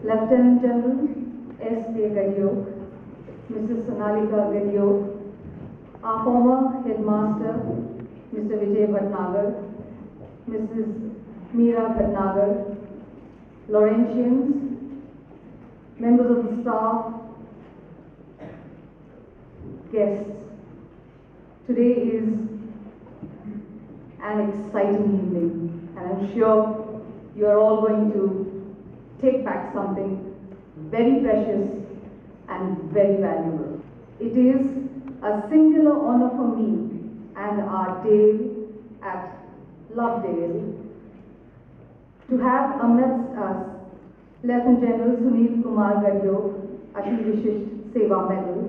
Lieutenant General SK Gadeock, Mrs. Sonalika Gadeock, our former headmaster, Mr. Vijay Bhatnagar, Mrs. Meera Bhatnagar, Laurentians, members of the staff, guests. Today is an exciting evening, and I'm sure you're all going to take back something very precious and very valuable. It is a singular honor for me and our Dale at Lovedale to have amidst us Lieutenant General Sunil Kumar Gadeock, Ati Vishisht Seva Medal,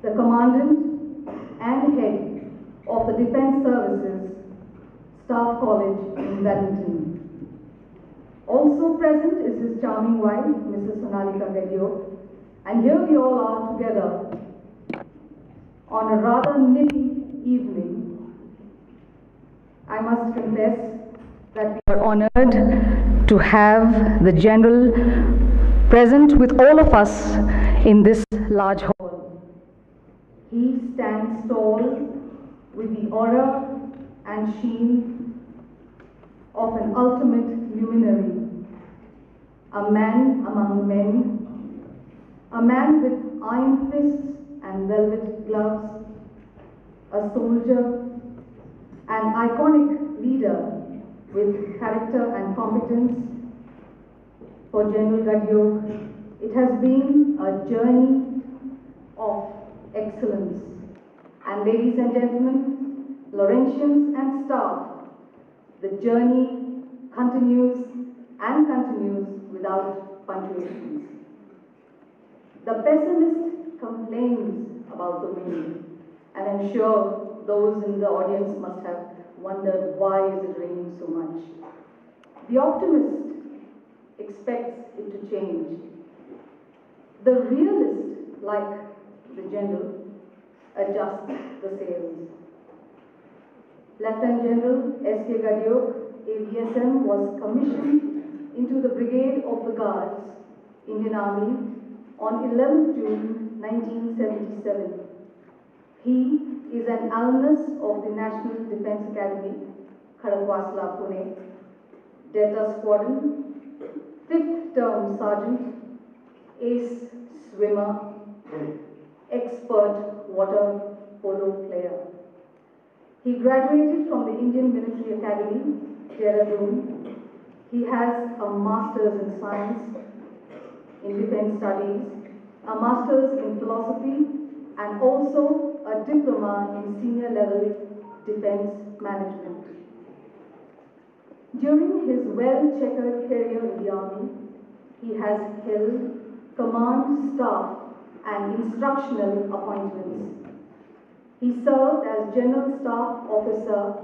the Commandant and Head of the Defence Services Staff College in Wellington. Also present is his charming wife, Mrs. Sonalika Gadeock, and here we all are together on a rather nippy evening. I must confess that we are honored to have the General present with all of us in this large hall. He stands tall with the aura and sheen of an ultimate luminary, a man among men, a man with iron fists and velvet gloves, a soldier, an iconic leader with character and competence. For General Gadeock, it has been a journey of excellence. And ladies and gentlemen, Laurentians and staff, the journey continues and continues without punctuations. The pessimist complains about the wind, and I'm sure those in the audience must have wondered why is it raining so much. The optimist expects it to change. The realist, like the general, adjusts the sails. Lieutenant General SK Gadeock, AVSM, was commissioned into the Brigade of the Guards, Indian Army, on 11th June 1977. He is an alumnus of the National Defence Academy, Kadakwasla, Pune, Delta Squadron, 5th term sergeant, ace swimmer, expert water polo player. He graduated from the Indian Military Academy, Dehradun. He has a Master's in Science in Defence Studies, a Master's in Philosophy, and also a Diploma in Senior Level Defence Management. During his well-checkered career in the Army, he has held command, staff, and instructional appointments. He served as General Staff Officer,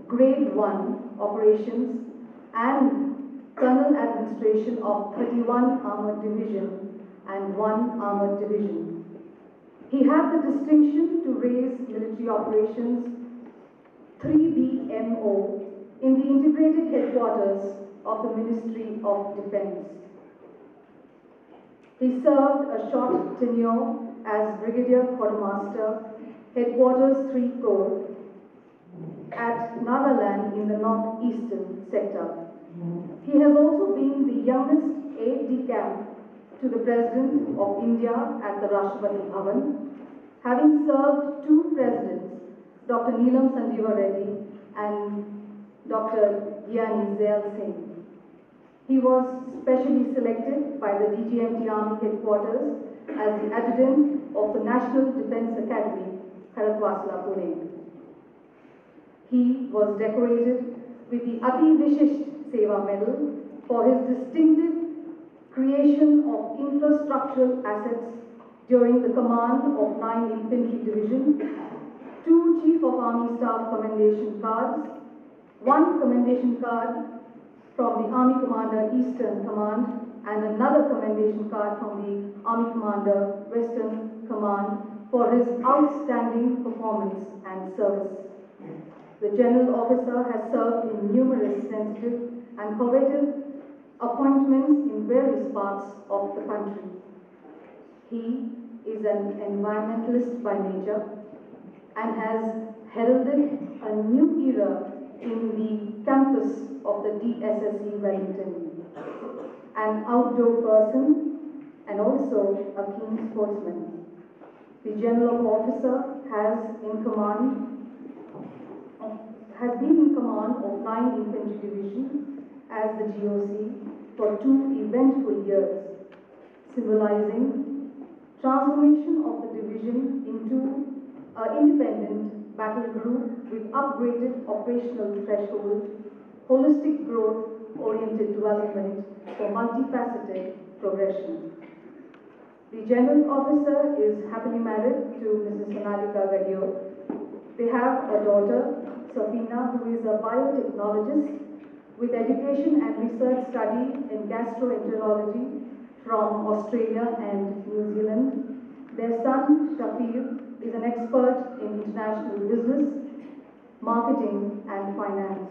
Grade 1 Operations, and Colonel Administration of 31 Armored Division and 1 Armored Division. He had the distinction to raise military operations 3BMO in the integrated headquarters of the Ministry of Defence. He served a short tenure as Brigadier Quartermaster, Headquarters 3 Corps at Nagaland in the northeastern sector. He has also been the youngest aide-de-camp to the President of India at the Rashtrapati Bhavan, having served 2 presidents, Dr. Neelam Sanjeeva Reddy and Dr. Gyani Zail Singh. He was specially selected by the DGMT Army Headquarters as the Adjutant of the National Defence Academy, Kadakwasla, Pune. He was decorated with the Ati Vishisht Seva Medal for his distinctive creation of infrastructural assets during the command of 9 Infantry Division, 2 Chief of Army Staff Commendation Cards, 1 Commendation Card from the Army Commander Eastern Command, and another commendation card from the Army Commander Western Command for his outstanding performance and service. The General Officer has served in numerous sensitive and coveted appointments in various parts of the country. He is an environmentalist by nature and has heralded a new era in the campus of the DSSE Wellington. An outdoor person and also a keen sportsman. The General Officer has been in command of 9 Infantry Division as the GOC for 2 eventful years, symbolizing transformation of the division into an independent battle group with upgraded operational threshold, holistic growth-oriented development for multifaceted progression. The General Officer is happily married to Mrs. Sonalika Gadeock. They have a daughter, Safina, who is a biotechnologist with education and research study in gastroenterology from Australia and New Zealand. Their son, Shafir, is an expert in international business, marketing and finance.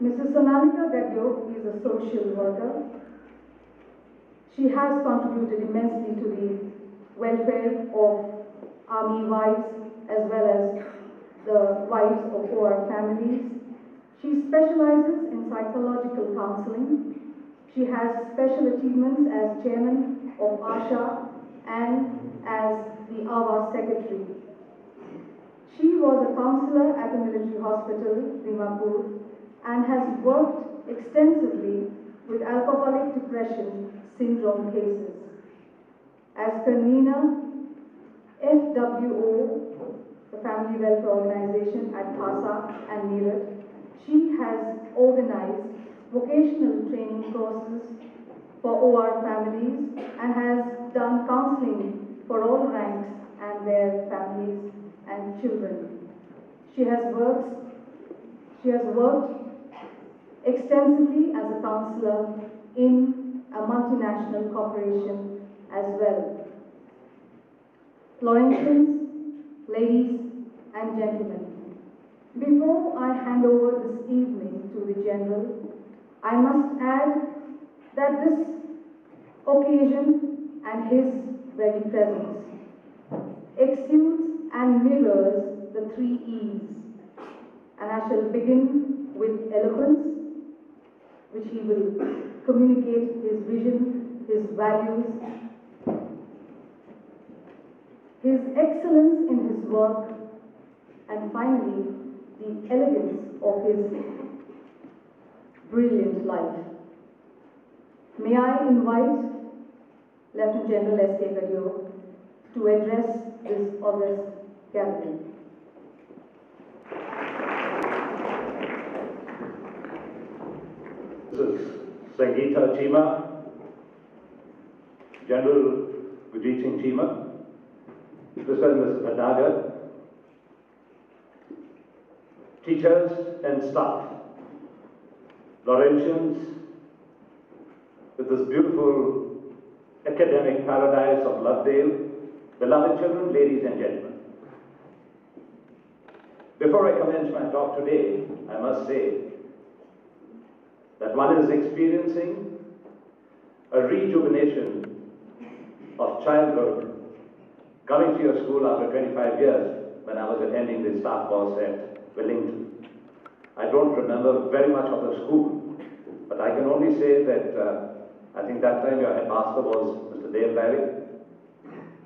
Mrs. Sonalika Gadeock is a social worker. She has contributed immensely to the welfare of Army wives as well as the wives of OR families. She specializes in psychological counseling. She has special achievements as chairman of ASHA and as the AVA secretary. She was a counselor at the military hospital, Dimapur, and has worked extensively with alcoholic depression syndrome cases. As convener, FWO, the Family Welfare Organization at Khasa and Meerut, she has organized vocational training courses for OR families and has done counseling for all ranks and their families and children. She has worked extensively as a counselor in a multinational corporation as well. Florentians, ladies and gentlemen, before I hand over this evening to the General, I must add that this occasion and his very presence exudes and mirrors the 3 E's, and I shall begin with eloquence, which he will communicate his vision, his values, his excellence in his work, and finally, the elegance of his brilliant life. May I invite Lieutenant General SK Gadeock to address this august gathering. Mrs. Sangeeta Chima, General Vijay Singh Chima, Mr. and Mrs. Bhatnagar, teachers and staff, Laurentians, with this beautiful academic paradise of Lovedale, beloved children, ladies and gentlemen. Before I commence my talk today, I must say that one is experiencing a rejuvenation of childhood coming to your school after 25 years when I was attending the staff course at Wellington. I don't remember very much of the school, but I can only say that I think that time your headmaster was Mr. Dave Larry,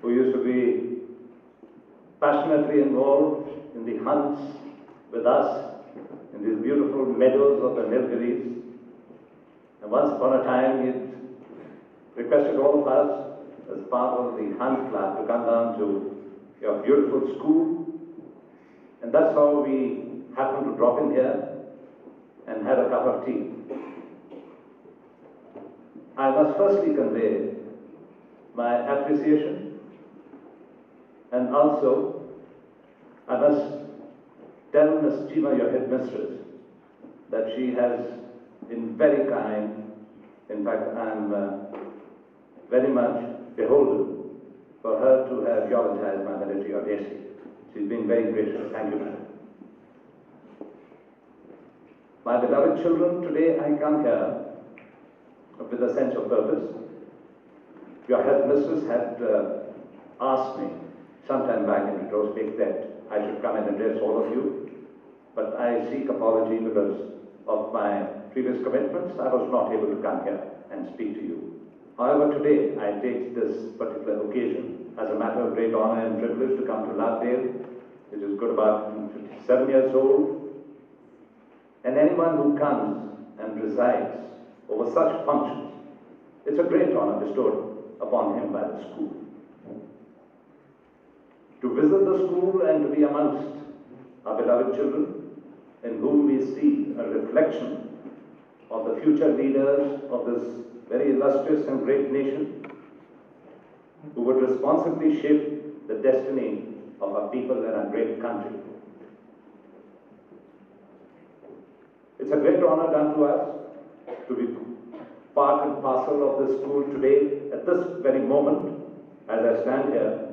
who used to be passionately involved in the hunts with us in these beautiful meadows of the Nilgiris. And once upon a time, he requested all of us as part of the hunt club to come down to your beautiful school. And that's how we happened to drop in here and had a cup of tea. I must firstly convey my appreciation, and also I must tell Ms. Chima, your headmistress, that she has been very kind. In fact, I am very much beholden for her to have eulogized my military audacity. She's been very gracious. Thank you, madam. My beloved children, today I come here with a sense of purpose. Your headmistress had asked me sometime back in retrospect that I should come and address all of you, but I seek apology because of my previous commitments. I was not able to come here and speak to you. However, today I take this particular occasion as a matter of great honor and privilege to come to Lovedale, which is good about 57 years old. And anyone who comes and presides over such functions, it's a great honor bestowed upon him by the school. To visit the school and to be amongst our beloved children, in whom we see a reflection of the future leaders of this very illustrious and great nation, who would responsibly shape the destiny of our people and our great country. It's a great honor done to us to be part and parcel of this school today, at this very moment, as I stand here,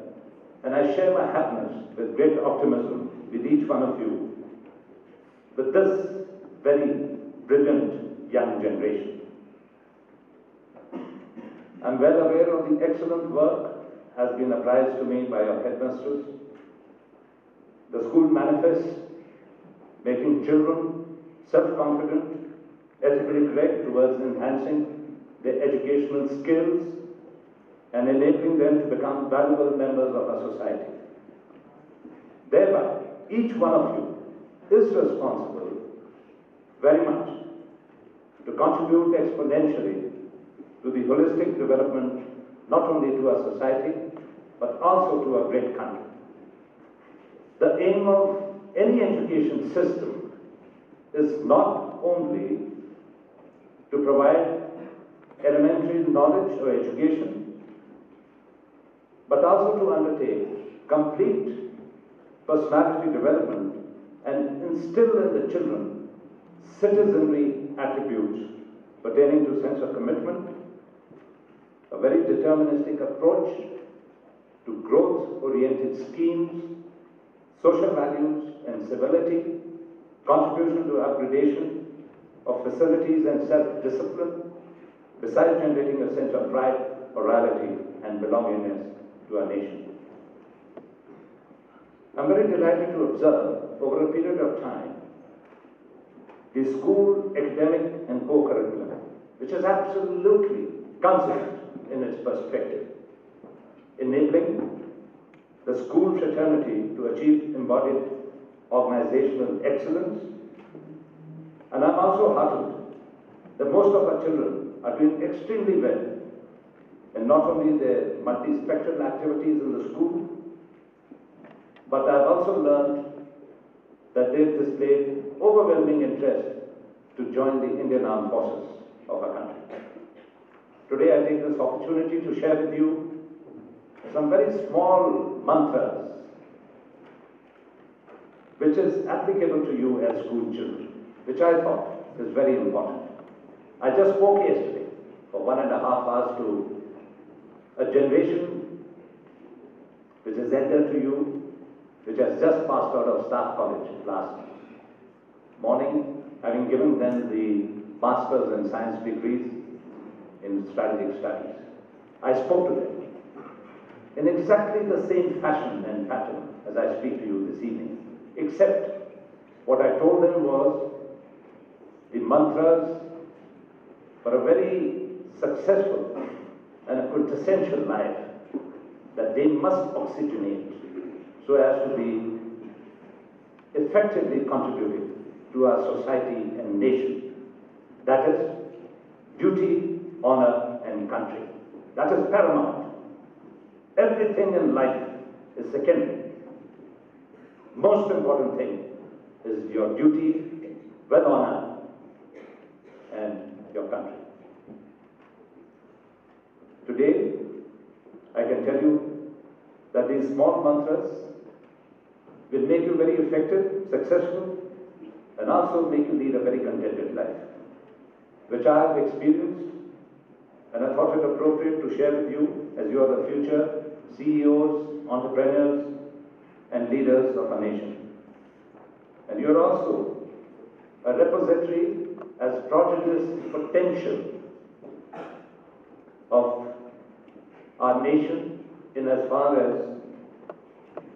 and I share my happiness with great optimism with each one of you, with this very brilliant young generation. I'm well aware of the excellent work has been apprised to me by your headmasters. The school manifests making children self-confident, ethically correct towards enhancing their educational skills and enabling them to become valuable members of our society. Thereby, each one of you is responsible very much to contribute exponentially to the holistic development not only to our society but also to our great country. The aim of any education system is not only to provide elementary knowledge or education, but also to undertake complete personality development and instill in the children citizenry attributes pertaining to sense of commitment, a very deterministic approach to growth-oriented schemes, social values and civility, contribution to upgradation of facilities and self-discipline, besides generating a sense of pride, morality and belongingness to our nation. I'm very delighted to observe over a period of time the school academic and co-curriculum, which is absolutely consistent in its perspective, enabling the school fraternity to achieve embodied organizational excellence. And I'm also heartened that most of our children are doing extremely well in not only their multispectral activities in the school, but I've also learned that they've displayed overwhelming interest to join the Indian Armed Forces of our country. Today I take this opportunity to share with you some very small mantras which is applicable to you as school children, which I thought is very important. I just spoke yesterday for 1.5 hours to a generation which is elder to you, which has just passed out of Staff College last morning, having given them the Masters in Science degrees in Strategic Studies. I spoke to them in exactly the same fashion and pattern as I speak to you this evening, except what I told them was the mantras for a very successful and a quintessential life that they must oxygenate so as to be effectively contributing to our society and nation. That is duty, honor, and country. That is paramount. Everything in life is secondary. Most important thing is your duty with honor and your country. Today, I can tell you that these small mantras will make you very effective, successful, and also make you lead a very contented life, which I have experienced, and I thought it appropriate to share with you as you are the future CEOs, entrepreneurs, and leaders of our nation. And you are also a repository as prodigious potential our nation in as far as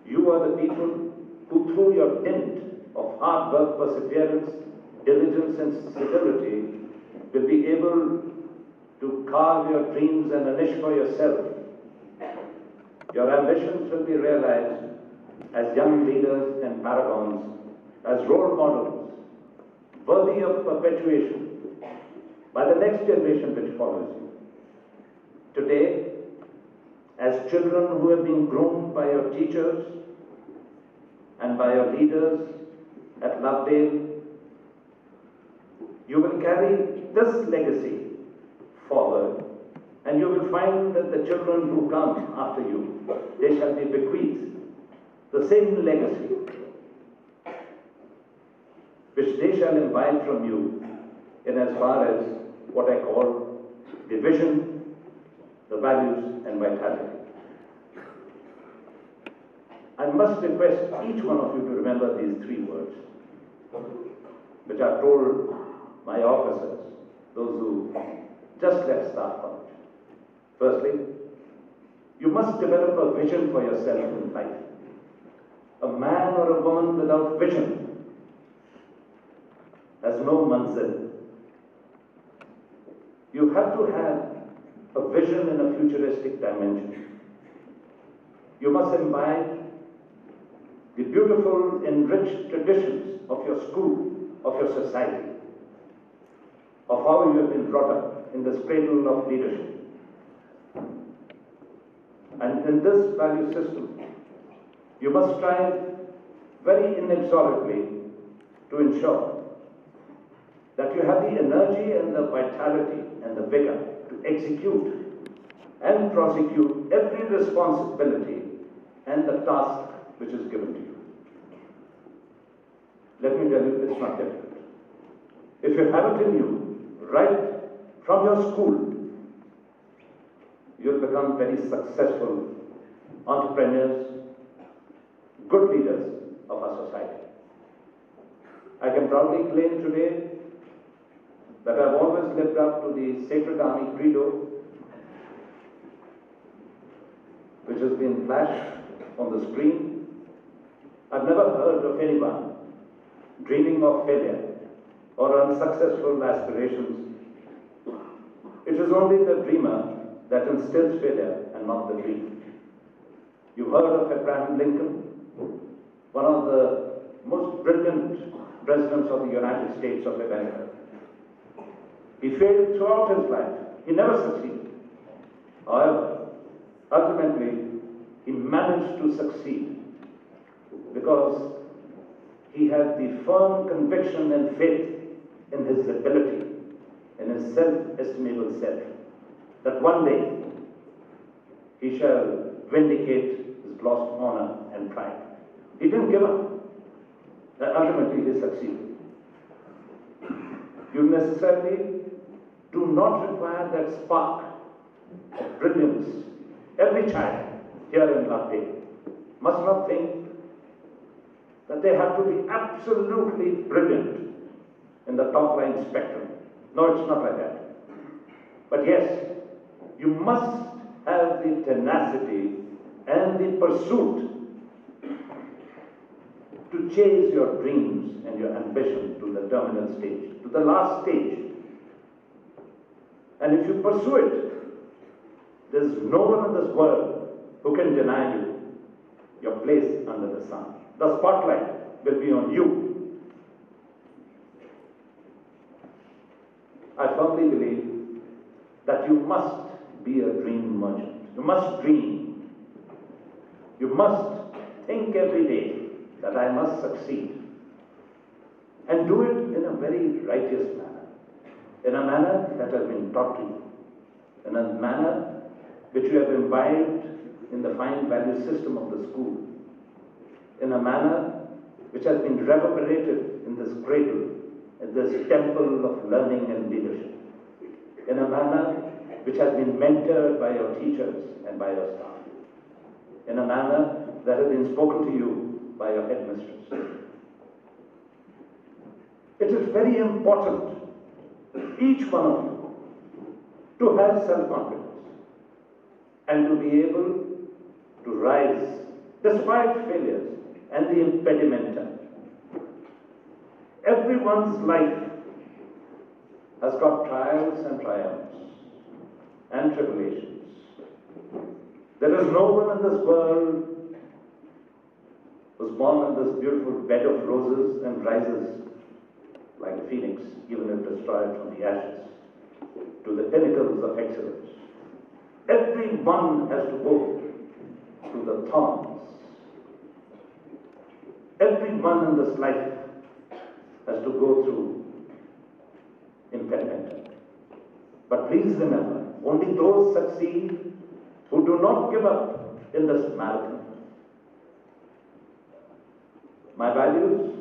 you are the people who, through your dint of hard work, perseverance, diligence and stability, will be able to carve your dreams and a niche for yourself. Your ambitions will be realized as young leaders and paragons, as role models, worthy of perpetuation by the next generation which follows you. Today, as children who have been groomed by your teachers and by your leaders at Lovedale, you will carry this legacy forward, and you will find that the children who come after you, they shall be bequeathed the same legacy which they shall imbibe from you in as far as what I call the vision, the values and vitality. I must request each one of you to remember these three words, which I've told my officers, those who just left Staff College. Firstly, you must develop a vision for yourself in life. A man or a woman without vision has no manzil. You have to have a vision in a futuristic dimension. You must imbibe the beautiful, enriched traditions of your school, of your society, of how you have been brought up in this cradle of leadership. And in this value system, you must strive very inexorably to ensure that you have the energy and the vitality and the vigor to execute and prosecute every responsibility and the task which is given to you. Let me tell you, it's not difficult. If you have it in you, right from your school, you'll become very successful entrepreneurs, good leaders of our society. I can proudly claim today that I've always lived up to the Sacred Army Credo, which has been flashed on the screen. I've never heard of anyone dreaming of failure or unsuccessful aspirations. It is only the dreamer that instills failure and not the dream. You've heard of Abraham Lincoln, one of the most brilliant presidents of the United States of America. He failed throughout his life. He never succeeded. However, ultimately, he managed to succeed because he had the firm conviction and faith in his ability, in his self-estimable self, that one day he shall vindicate his lost honor and pride. He didn't give up. And ultimately he succeeded. You necessarily do not require that spark of brilliance. Every child here in Lovedale must not think that they have to be absolutely brilliant in the top line spectrum. No, it's not like that. But yes, you must have the tenacity and the pursuit to chase your dreams and your ambition to the terminal stage, to the last stage. And if you pursue it, there's no one in this world who can deny you your place under the sun. The spotlight will be on you. I firmly believe that you must be a dream merchant. You must dream. You must think every day that I must succeed. And do it in a very righteous manner. In a manner that has been taught to you. In a manner which you have imbibed in the fine value system of the school. In a manner which has been reverberated in this cradle, in this temple of learning and leadership. In a manner which has been mentored by your teachers and by your staff. In a manner that has been spoken to you by your headmistress. It is very important, each one of you, to have self-confidence. and to be able to rise despite failures and the impedimenta. Everyone's life has got trials and triumphs and tribulations. There is no one in this world who's born in this beautiful bed of roses and rises like a phoenix, even if destroyed from the ashes, to the pinnacles of excellence. Everyone has to go through the thorns. Everyone in this life has to go through impediment. But please remember, only those succeed who do not give up in this marathon. My values,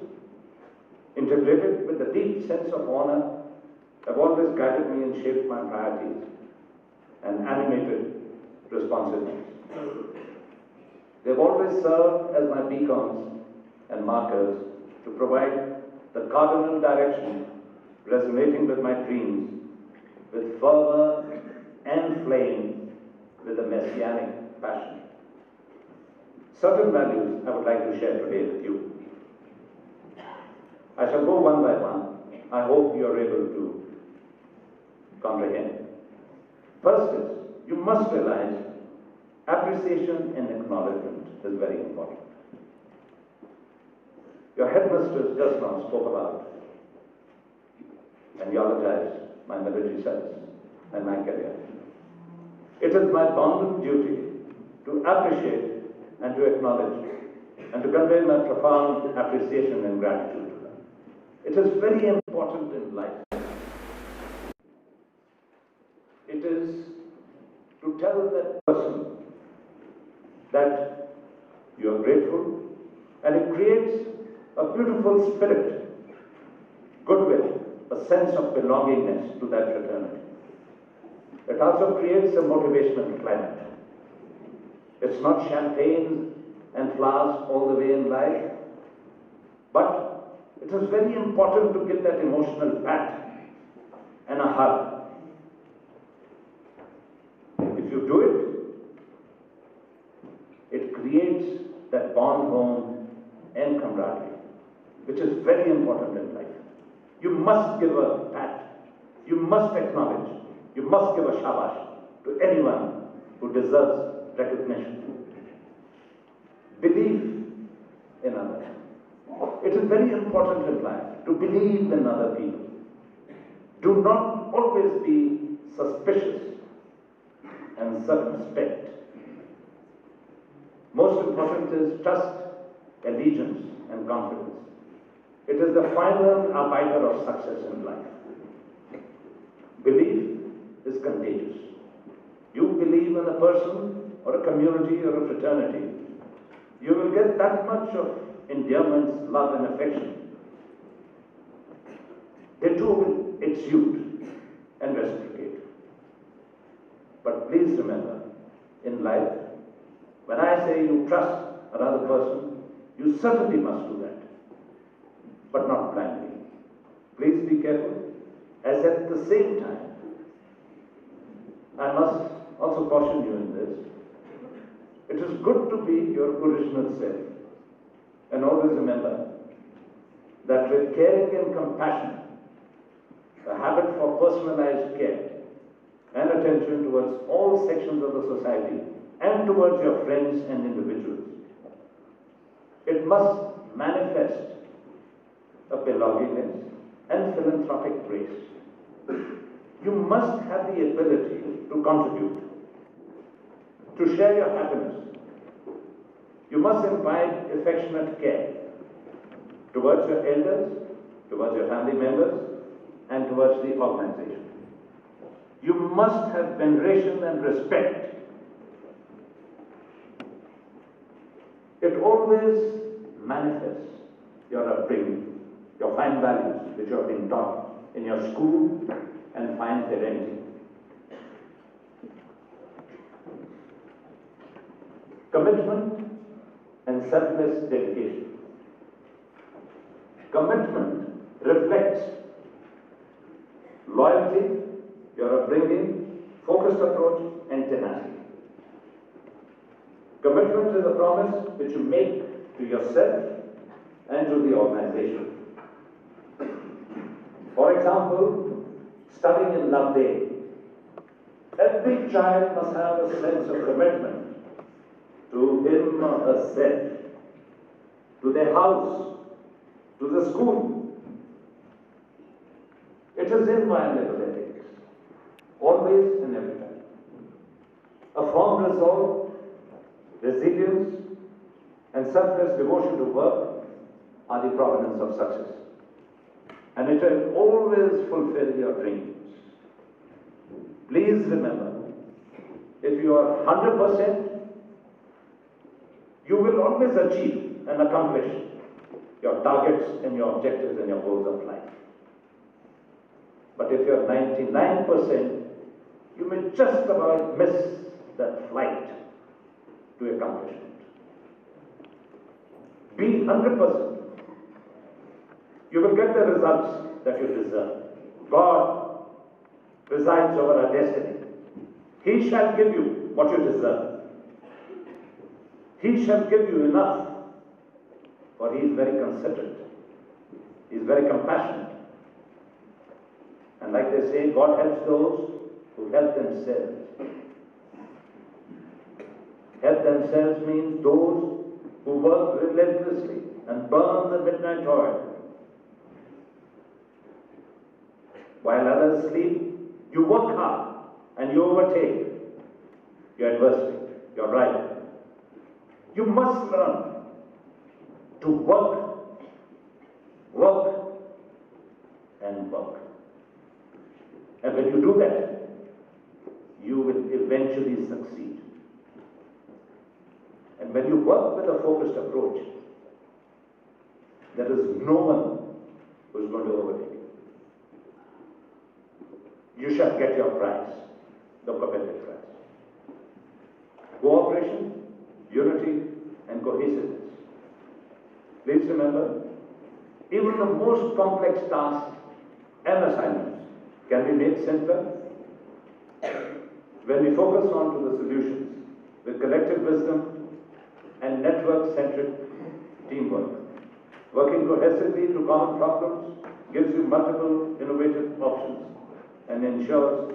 integrated with a deep sense of honor, have always guided me and shaped my priorities and animated responsiveness. They've always served as my beacons and markers to provide the cardinal direction resonating with my dreams, with fervor and flame, with a messianic passion. Certain values I would like to share today with you. I shall go one by one. I hope you are able to comprehend. First is, you must realize appreciation and acknowledgement is very important. Your headmistress just now spoke about and eulogized my military service and my career. It is my bounden duty to appreciate and to acknowledge and to convey my profound appreciation and gratitude to her. It is very important in life. It is to tell that person that you are grateful, and it creates a beautiful spirit, goodwill, a sense of belongingness to that fraternity. It also creates a motivational climate. It's not champagne and flowers all the way in life, but it is very important to give that emotional pat and a hug. If you do it, it creates that bond home and camaraderie, which is very important in life. You must give a pat. You must acknowledge. You must give a shabash to anyone who deserves recognition. Believe in others. It is very important in life to believe in other people. Do not always be suspicious and circumspect. Most important is trust, allegiance, and confidence. It is the final arbiter of success in life. Belief is contagious. You believe in a person or a community or a fraternity, you will get that much of endearments, love, and affection. They too will exude and reciprocate. But please remember, in life, when I say you trust another person, you certainly must do that, but not blindly. Please be careful, as at the same time, I must also caution you in this. It is good to be your original self, and always remember that with caring and compassion, a habit for personalized care and attention towards all sections of the society and towards your friends and individuals, it must manifest a belongingness and philanthropic grace. You must have the ability to contribute, to share your happiness. You must imbibe affectionate care towards your elders, towards your family members, and towards the organization. You must have veneration and respect. It always manifests your upbringing, your fine values which you have been taught in your school and fine parenting. Commitment and selfless dedication. Commitment reflects loyalty, your upbringing, focused approach, and tenacity. Commitment is a promise which you make to yourself and to the organization. For example, studying in Lovedale, every child must have a sense of commitment to him or herself, to their house, to the school. It is inviolable ethics, always and every time. A firm resolve, resilience, and selfless devotion to work are the provenance of success. And it will always fulfill your dreams. Please remember, if you are 100%, you will always achieve and accomplish your targets and your objectives and your goals of life. But if you are 99%, you may just about miss that flight to accomplishment. Be 100%. You will get the results that you deserve. God presides over our destiny. He shall give you what you deserve. He shall give you enough, for He is very considerate. He is very compassionate. And like they say, God helps those who help themselves. Help themselves means those who work relentlessly and burn the midnight oil. While others sleep, you work hard and you overtake your adversary, your rival. You must learn to work, and work. And when you do that, you will eventually succeed. And when you work with a focused approach, there is no one who is going to overtake you. You shall get your prize, the coveted prize. Cooperation, unity, and cohesiveness. Please remember, even the most complex tasks and assignments can be made simpler when we focus on to the solutions with collective wisdom and network-centric teamwork. Working cohesively to common problems gives you multiple innovative options and ensures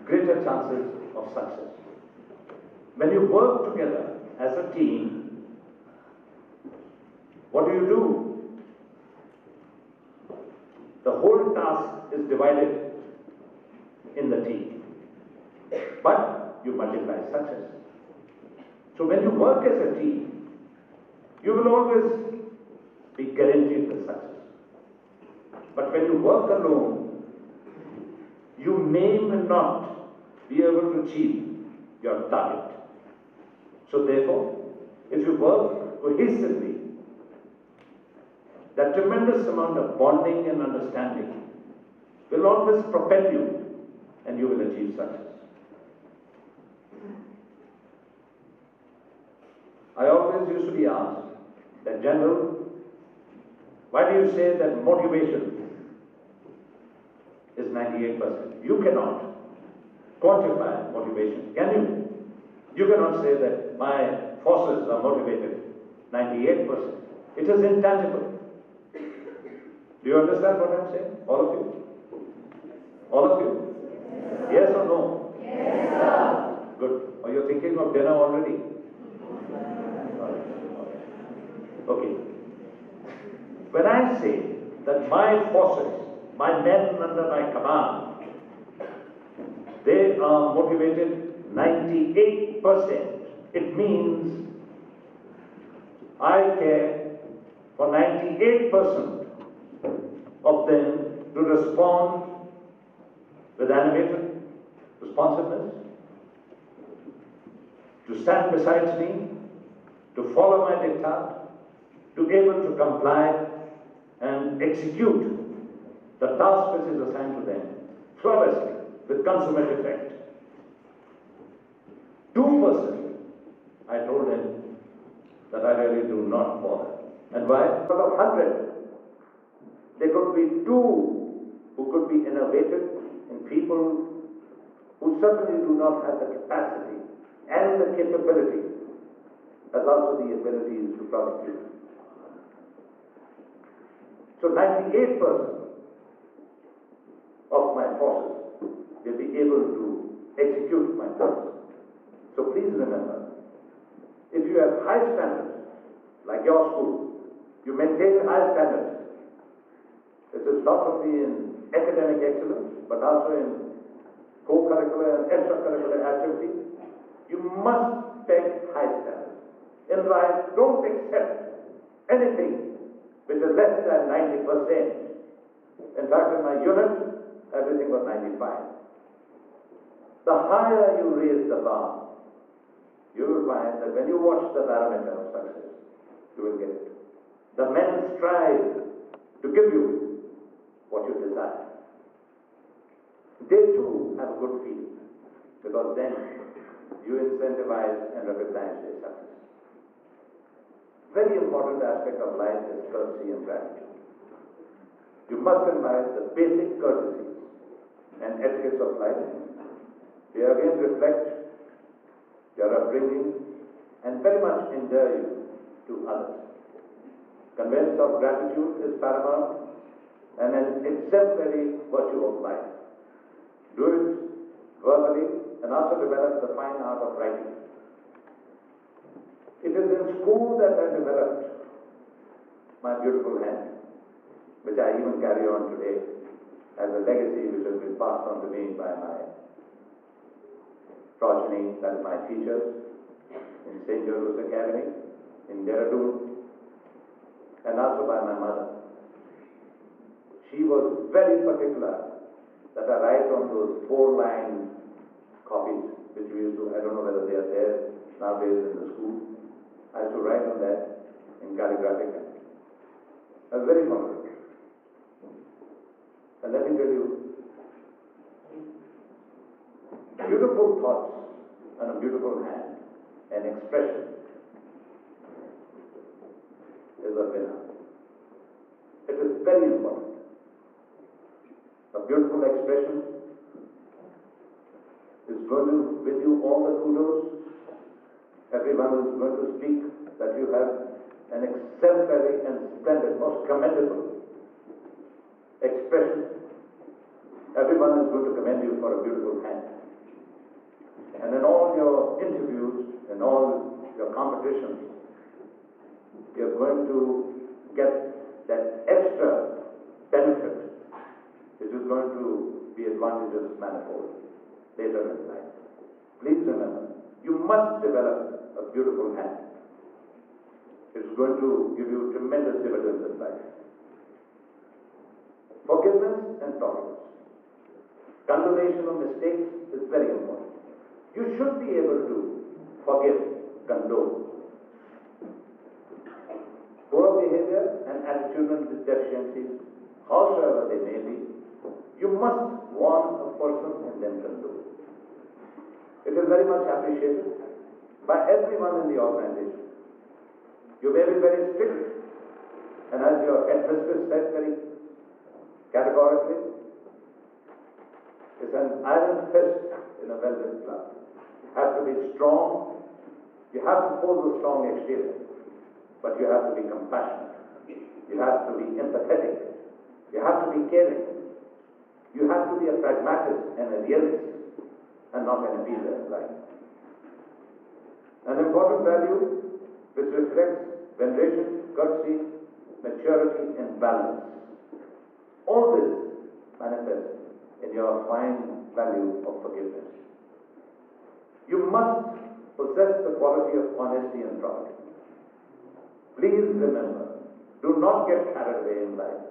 greater chances of success. When you work together as a team, what do? The whole task is divided in the team, but you multiply success. So when you work as a team, you will always be guaranteed the success. But when you work alone, you may not be able to achieve your target. So therefore, if you work cohesively, that tremendous amount of bonding and understanding will always propel you and you will achieve success. I always used to be asked that, General, why do you say that motivation is 98%? You cannot quantify motivation, can you? You cannot say that my forces are motivated 98%. It is intangible. Do you understand what I'm saying? All of you? All of you? Yes or no? Yes, sir. Good. Are you thinking of dinner already? Okay. When I say that my forces, my men under my command, they are motivated 98%, it means I care for 98% of them to respond with animated responsiveness, to stand beside me, to follow my diktat, to be able to comply and execute the task which is assigned to them flawlessly, with consummate effect. 2%, I told him that I really do not bother. And why? Out of 100, there could be 2 who could be innovative and people who certainly do not have the capacity and the capability as also the abilities to prosecute. So 98% of my forces will be able to execute my plans. So please remember, if you have high standards, like your school, you maintain high standards. This is not only in academic excellence, but also in co-curricular and extracurricular activity. You must take high standards. In life, don't accept anything which is less than 90%. In fact, in my unit, everything was 95. The higher you raise the bar, you will find that when you watch the barometer of success, you will get it. The men strive to give you what you desire. They too have a good feeling, because then you incentivize and recognize their success. Very important aspect of life is courtesy and gratitude. You must imbibe the basic courtesies and etiquettes of life. They again reflect your upbringing and very much endear you to others. Conveyance of gratitude is paramount and an exemplary virtue of life. Do it verbally and also develop the fine art of writing. It is in school that I developed my beautiful hand, which I even carry on today as a legacy which has been passed on to me by my progeny, that is my teachers in St. Joseph's Academy in Dehradun, and also by my mother. She was very particular that I write on those 4-line copies, which we used to, I don't know whether they are there nowadays in the school. I used to write on that in calligraphic hand. I was very fond of it. And let me tell you, beautiful thoughts and a beautiful hand and expression is a winner. It is very important. A beautiful expression is going to win you all the kudos. Everyone is going to speak that you have an exemplary and splendid, most commendable expression. Everyone is going to commend you for a beautiful hand. And in all your interviews, in all your competitions, you're going to get that extra benefit which is going to be advantageous manifold later in life. Please remember, you must develop a beautiful hand. It's going to give you tremendous dividends in life. Forgiveness and tolerance. Condonation of mistakes is very important. You should be able to forgive, condone. Poor behavior and attitudinal deficiencies, howsoever they may be, you must warn a person and then condone. It is very much appreciated by everyone in the organization. You may be very strict, and as your headmistress said very categorically, it's an iron fist in a velvet glove. You have to be strong. You have to pose a strong exterior, but you have to be compassionate. You have to be empathetic. You have to be caring. You have to be a pragmatist and a realist, and not an appeaser in life. An important value which reflects veneration, courtesy, maturity, and balance. All this manifests in your fine value of forgiveness. You must possess the quality of honesty and probity. Please remember, do not get carried away in life.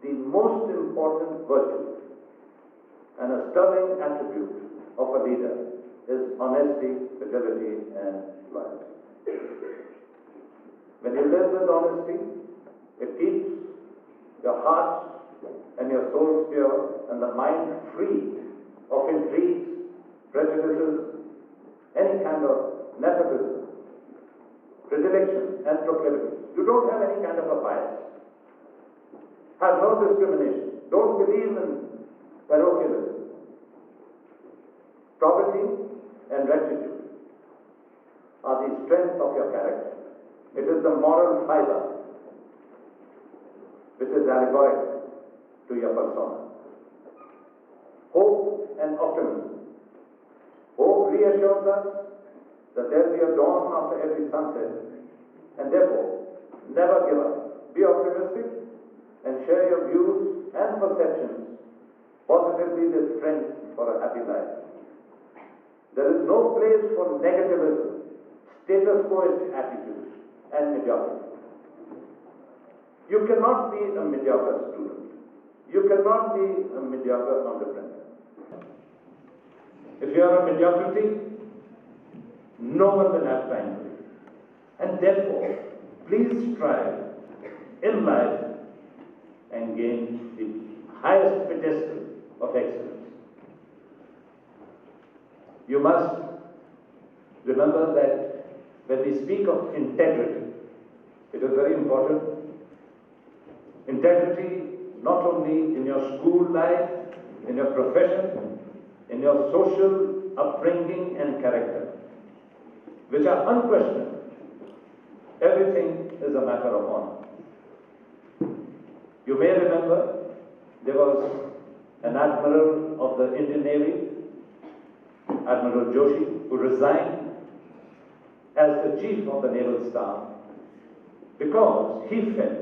The most important virtue and a sterling attribute of a leader is honesty, fidelity, and loyalty. When you live with honesty, it keeps your heart and your soul pure and the mind free of intrigues, prejudices, any kind of nepotism, predilection, and proclivities. You don't have any kind of a bias. Have no discrimination. Don't believe in parochialism. Probity, and rectitude are the strength of your character. It is the moral fiber which is allegoric to your persona. Hope and optimism. Hope reassures us that there will be a dawn after every sunset, and therefore, never give up. Be optimistic and share your views and perceptions positively with friends for a happy life. There is no place for negativism, status quoist attitudes, and mediocrity. You cannot be a mediocre student. You cannot be a mediocre entrepreneur. If you are a mediocrity, no one will have time for you. And therefore, please strive in life and gain the highest pedestal of excellence. You must remember that when we speak of integrity, it is very important. Integrity not only in your school life, in your profession, in your social upbringing and character, which are unquestionable. Everything is a matter of honor. You may remember there was an admiral of the Indian Navy, Admiral Joshi, who resigned as the chief of the naval staff because he felt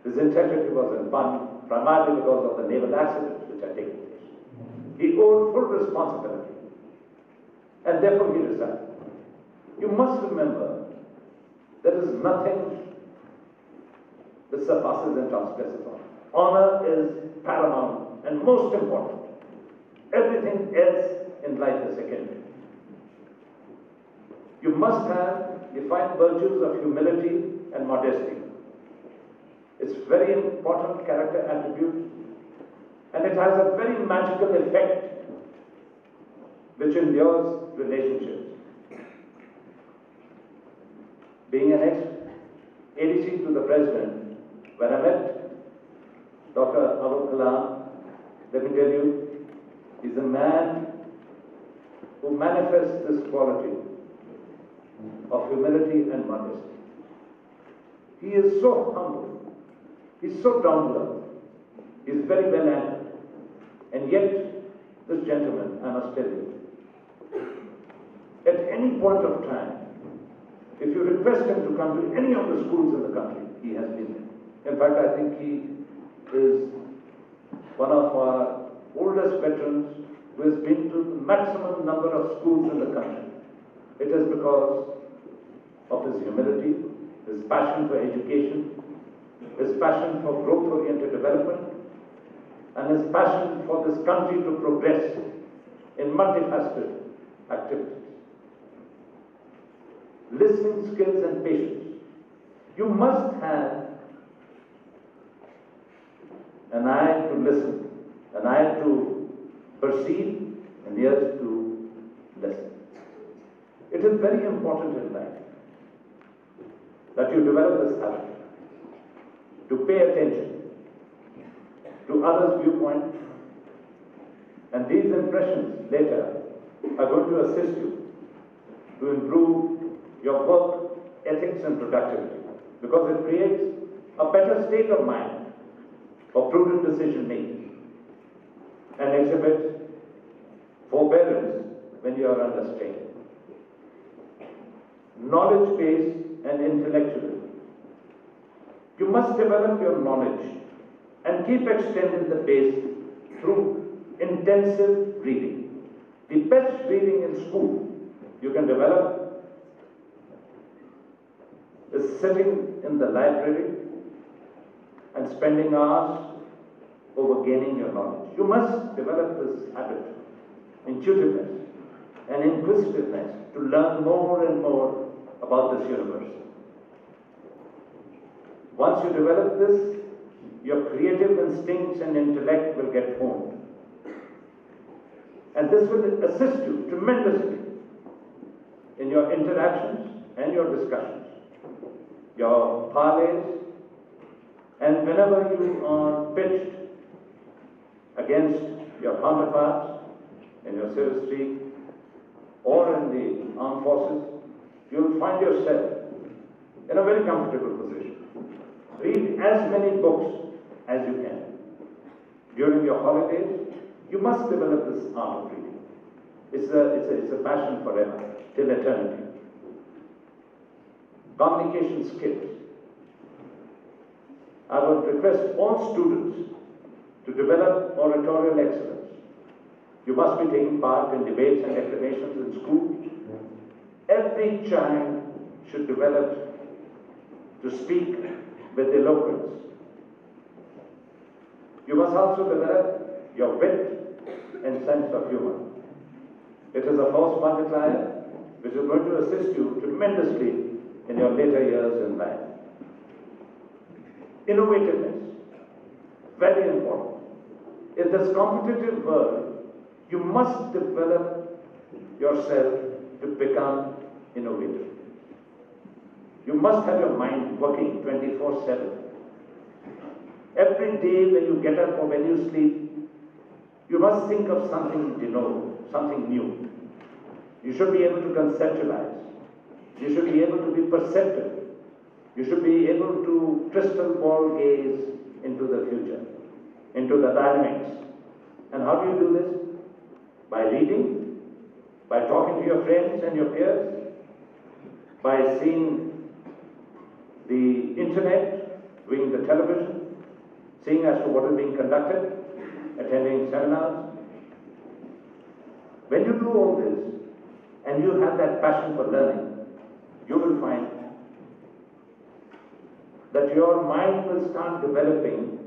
his integrity was impugned, primarily because of the naval accidents which had taken place. He owed full responsibility, and therefore he resigned. You must remember, there is nothing that surpasses and transgresses honor. Honor is paramount and most important. Everything else in life is secondary. You must have defined virtues of humility and modesty. It's very important character attribute, and it has a very magical effect which endures relationships. Being an ex-ADC to the President, when I met Dr. Abul Kalam, let me tell you, he's a man who manifests this quality of humility and modesty. He is so humble. He's so down to earth. He's very well anchored. And yet, this gentleman, I must tell you, at any point of time, if you request him to come to any of the schools in the country, he has been there. In fact, I think he is one of our oldest veterans who has been to the maximum number of schools in the country. It is because of his humility, his passion for education, his passion for growth-oriented development, and his passion for this country to progress in multifaceted activities. Listening skills and patience. You must have an eye to listen, an eye to perceive, and ears to listen. It is very important in life that you develop this habit to pay attention to others' viewpoints, and these impressions later are going to assist you to improve your work ethics and productivity, because it creates a better state of mind for prudent decision making and exhibits forbearance when you are under strain. Knowledge base and intellectualism. You must develop your knowledge and keep extending the base through intensive reading. The best reading in school you can develop is sitting in the library and spending hours over gaining your knowledge. You must develop this habit, intuitiveness and inquisitiveness, to learn more and more about this universe. Once you develop this, your creative instincts and intellect will get honed. And this will assist you tremendously in your interactions and your discussions, your parleys, and whenever you are pitched against your counterparts in your civic street, or in the armed forces, you'll find yourself in a very comfortable position. Read as many books as you can. During your holidays, you must develop this art of reading. It's a passion forever, till eternity. Communication skills. I would request all students to develop oratorial excellence. You must be taking part in debates and declamations in school. Every child should develop to speak with eloquence. You must also develop your wit and sense of humor. It is a force multiplier which is going to assist you tremendously in your later years in life. Innovativeness, very important. In this competitive world, you must develop yourself to become innovative. You must have your mind working 24/7. Every day when you get up or when you sleep, you must think of something novel, something new. You should be able to conceptualize. You should be able to be perceptive. You should be able to crystal ball gaze into the future, into the dynamics. And how do you do this? By reading, by talking to your friends and your peers, by seeing the internet, viewing the television, seeing as to what is being conducted, attending seminars. When you do all this, and you have that passion for learning, you will find that your mind will start developing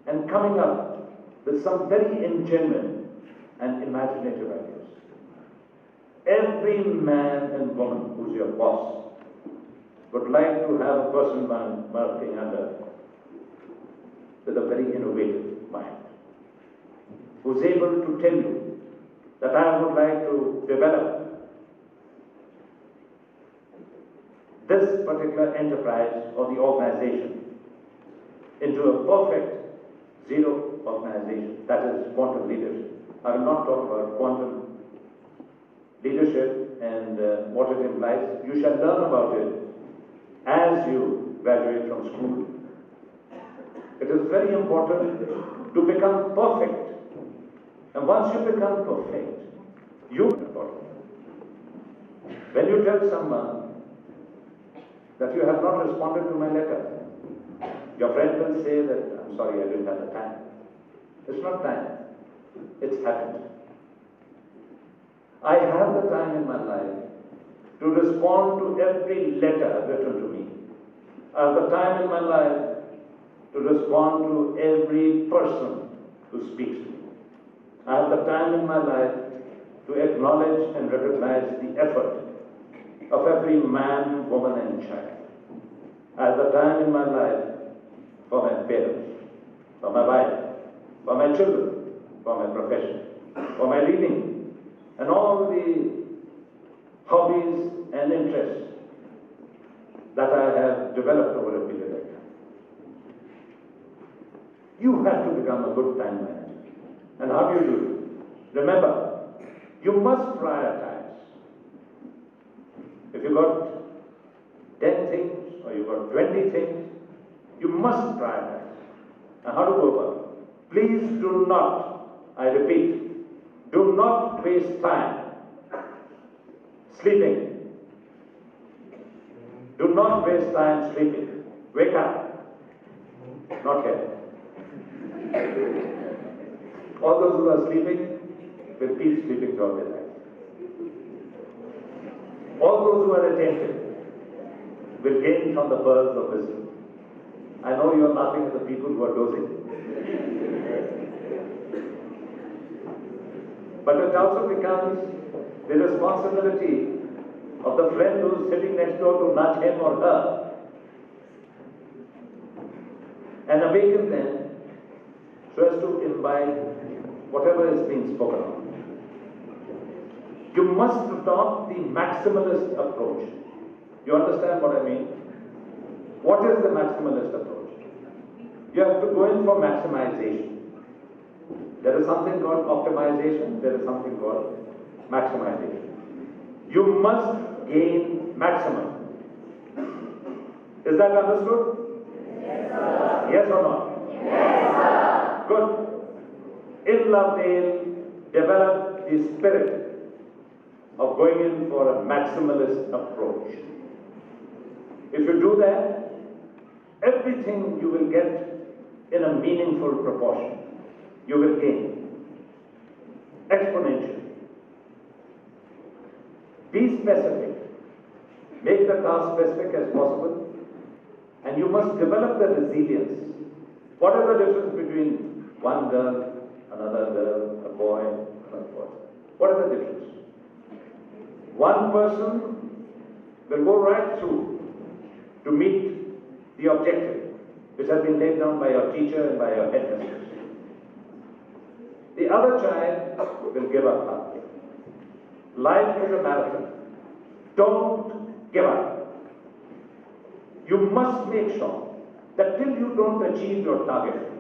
and coming up with some very ingenuine and imaginative ideas. Every man and woman who's your boss would like to have a person working under with a very innovative mind, who's able to tell you that I would like to develop this particular enterprise or the organization into a perfect zero organization, that is quantum leadership. I will not talk about quantum leadership and what it implies. You shall learn about it as you graduate from school. It is very important to become perfect. And once you become perfect, you become perfect. When you tell someone that you have not responded to my letter, your friend will say that, I'm sorry, I didn't have the time. It's not time, it's habit. I have the time in my life to respond to every letter written to me. I have the time in my life to respond to every person who speaks to me. I have the time in my life to acknowledge and recognize the effort of every man, woman, and child. I have the time in my life for my parents, for my wife, for my children, for my profession, for my reading, and all the hobbies and interests that I have developed over a period of time. You have to become a good time manager. And how do you do it? Remember, you must prioritize. If you got 10 things or you got 20 things, you must prioritize. Now how to go about it? Please do not, I repeat, do not waste time sleeping. Do not waste time sleeping. Wake up. Not here. All those who are sleeping will keep sleeping throughout their life. All those who are attentive will gain from the pearls of wisdom. I know you are laughing at the people who are dozing. But it also becomes the responsibility of the friend who is sitting next door to nudge him or her and awaken them so as to imbibe whatever is being spoken of. You must adopt the maximalist approach. You understand what I mean? What is the maximalist approach? You have to go in for maximization. There is something called optimization, there is something called maximization. You must gain maximum. Is that understood? Yes, sir. Yes or not? Yes, sir. Good. In Lovedale, develop the spirit of going in for a maximalist approach. If you do that, everything you will get in a meaningful proportion. You will gain exponentially. Be specific. Make the task specific as possible. And you must develop the resilience. What is the difference between one girl, another girl, a boy, another boy? What is the difference? One person will go right through to meet the objective which has been laid down by your teacher and by your headmistress. The other child will give up halfway. Life is a marathon. Don't give up. You must make sure that till you don't achieve your target,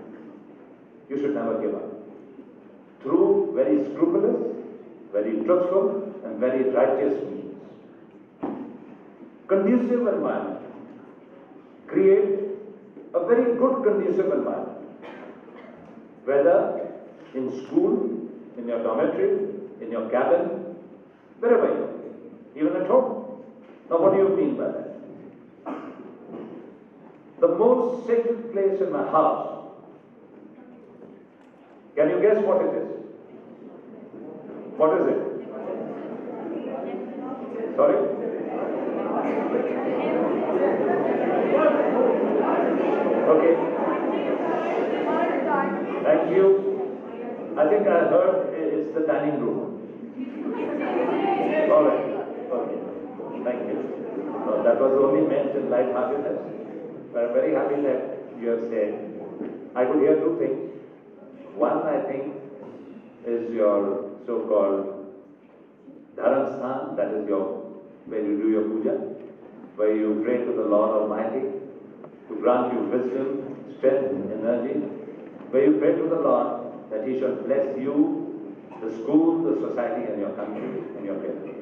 you should never give up. Through very scrupulous, very truthful, and very righteous means. Conducive environment. Create a very good conducive environment. Whether in school, in your dormitory, in your cabin, wherever you are, even at home. Now what do you mean by that? The most sacred place in my house. Can you guess what it is? What is it? Sorry? Okay. Thank you. I think I heard it's the dining room. All right. Okay. Thank you. So that was only meant in lightheartedness. But I'm very happy that you have said. I could hear two things. One, I think, is your so-called dharamsthan, that is where you do your puja, where you pray to the Lord Almighty to grant you wisdom, strength, energy, where you pray to the Lord that He shall bless you, the school, the society, and your country, and your family.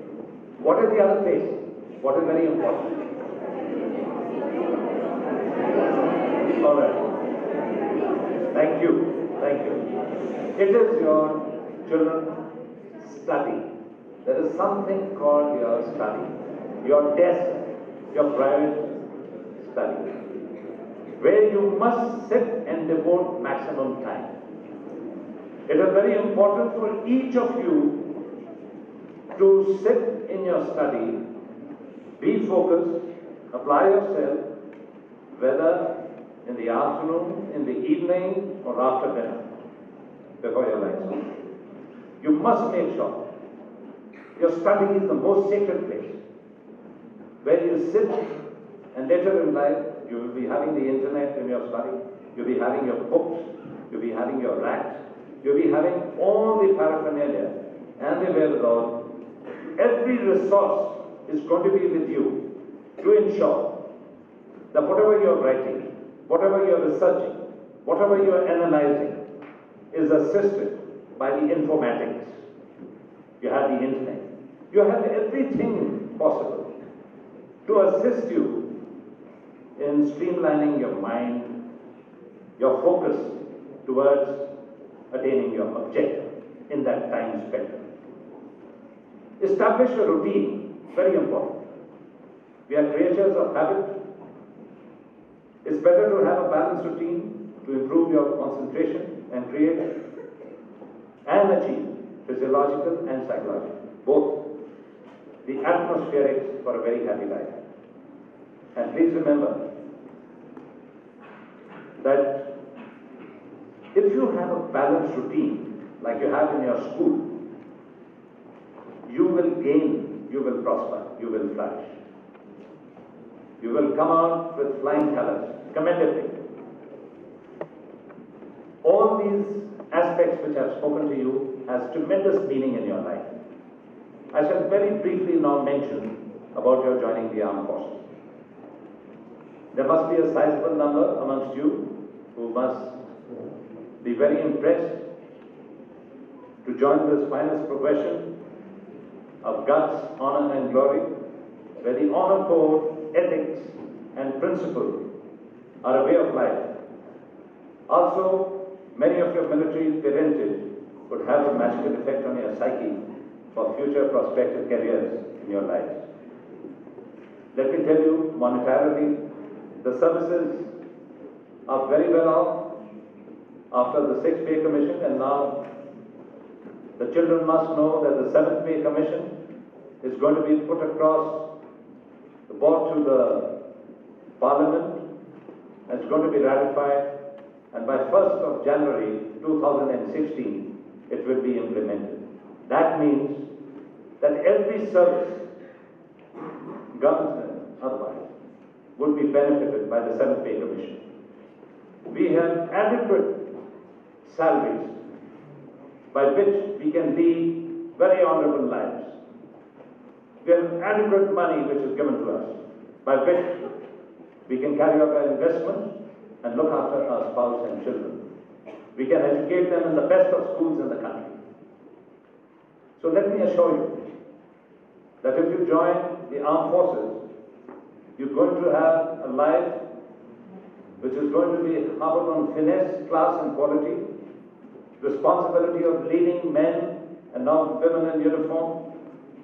What is the other phase? What is very important? All right. Thank you. Thank you. It is your children study. There is something called your study, your desk, your private study, where you must sit and devote maximum time. It is very important for each of you to sit in your study, be focused, apply yourself, whether in the afternoon, in the evening, or after dinner, before your lights off. You must make sure your study is the most sacred place, where you sit, and later in life, you will be having the internet in your study, you'll be having your books, you'll be having your racks, you'll be having all the paraphernalia and the wherewithal. Every resource is going to be with you to ensure that whatever you're writing, whatever you're researching, whatever you're analyzing is assisted by the informatics. You have the internet. You have everything possible to assist you in streamlining your mind, your focus towards attaining your objective in that time spectrum. Establish a routine, very important. We are creatures of habit. It's better to have a balanced routine to improve your concentration and create and achieve physiological and psychological, both the atmospherics for a very happy life. And please remember that if you have a balanced routine like you have in your school, you will gain, you will prosper, you will flourish. You will come out with flying colors, commendably. All these aspects which I have spoken to you has tremendous meaning in your life. I shall very briefly now mention about your joining the armed forces. There must be a sizable number amongst you who must be very impressed to join this finest profession of guts, honor and glory, where the honor code, ethics and principle are a way of life. Also, many of your military parentage would have a magical effect on your psyche for future prospective careers in your lives. Let me tell you, monetarily, the services are very well off after the 6th Pay Commission, and now the children must know that the 7th Pay Commission is going to be put across the board to the Parliament, and it's going to be ratified, and by 1st of January 2016, it will be implemented. That means that every service, government and otherwise, would be benefited by the 7th Pay Commission. We have adequate salaries by which we can lead very honorable lives. We have adequate money which is given to us, by which we can carry out our investment and look after our spouse and children. We can educate them in the best of schools in the country. So let me assure you that if you join the armed forces, you're going to have a life which is going to be harbored on finesse, class and quality, responsibility of leading men and now women in uniform,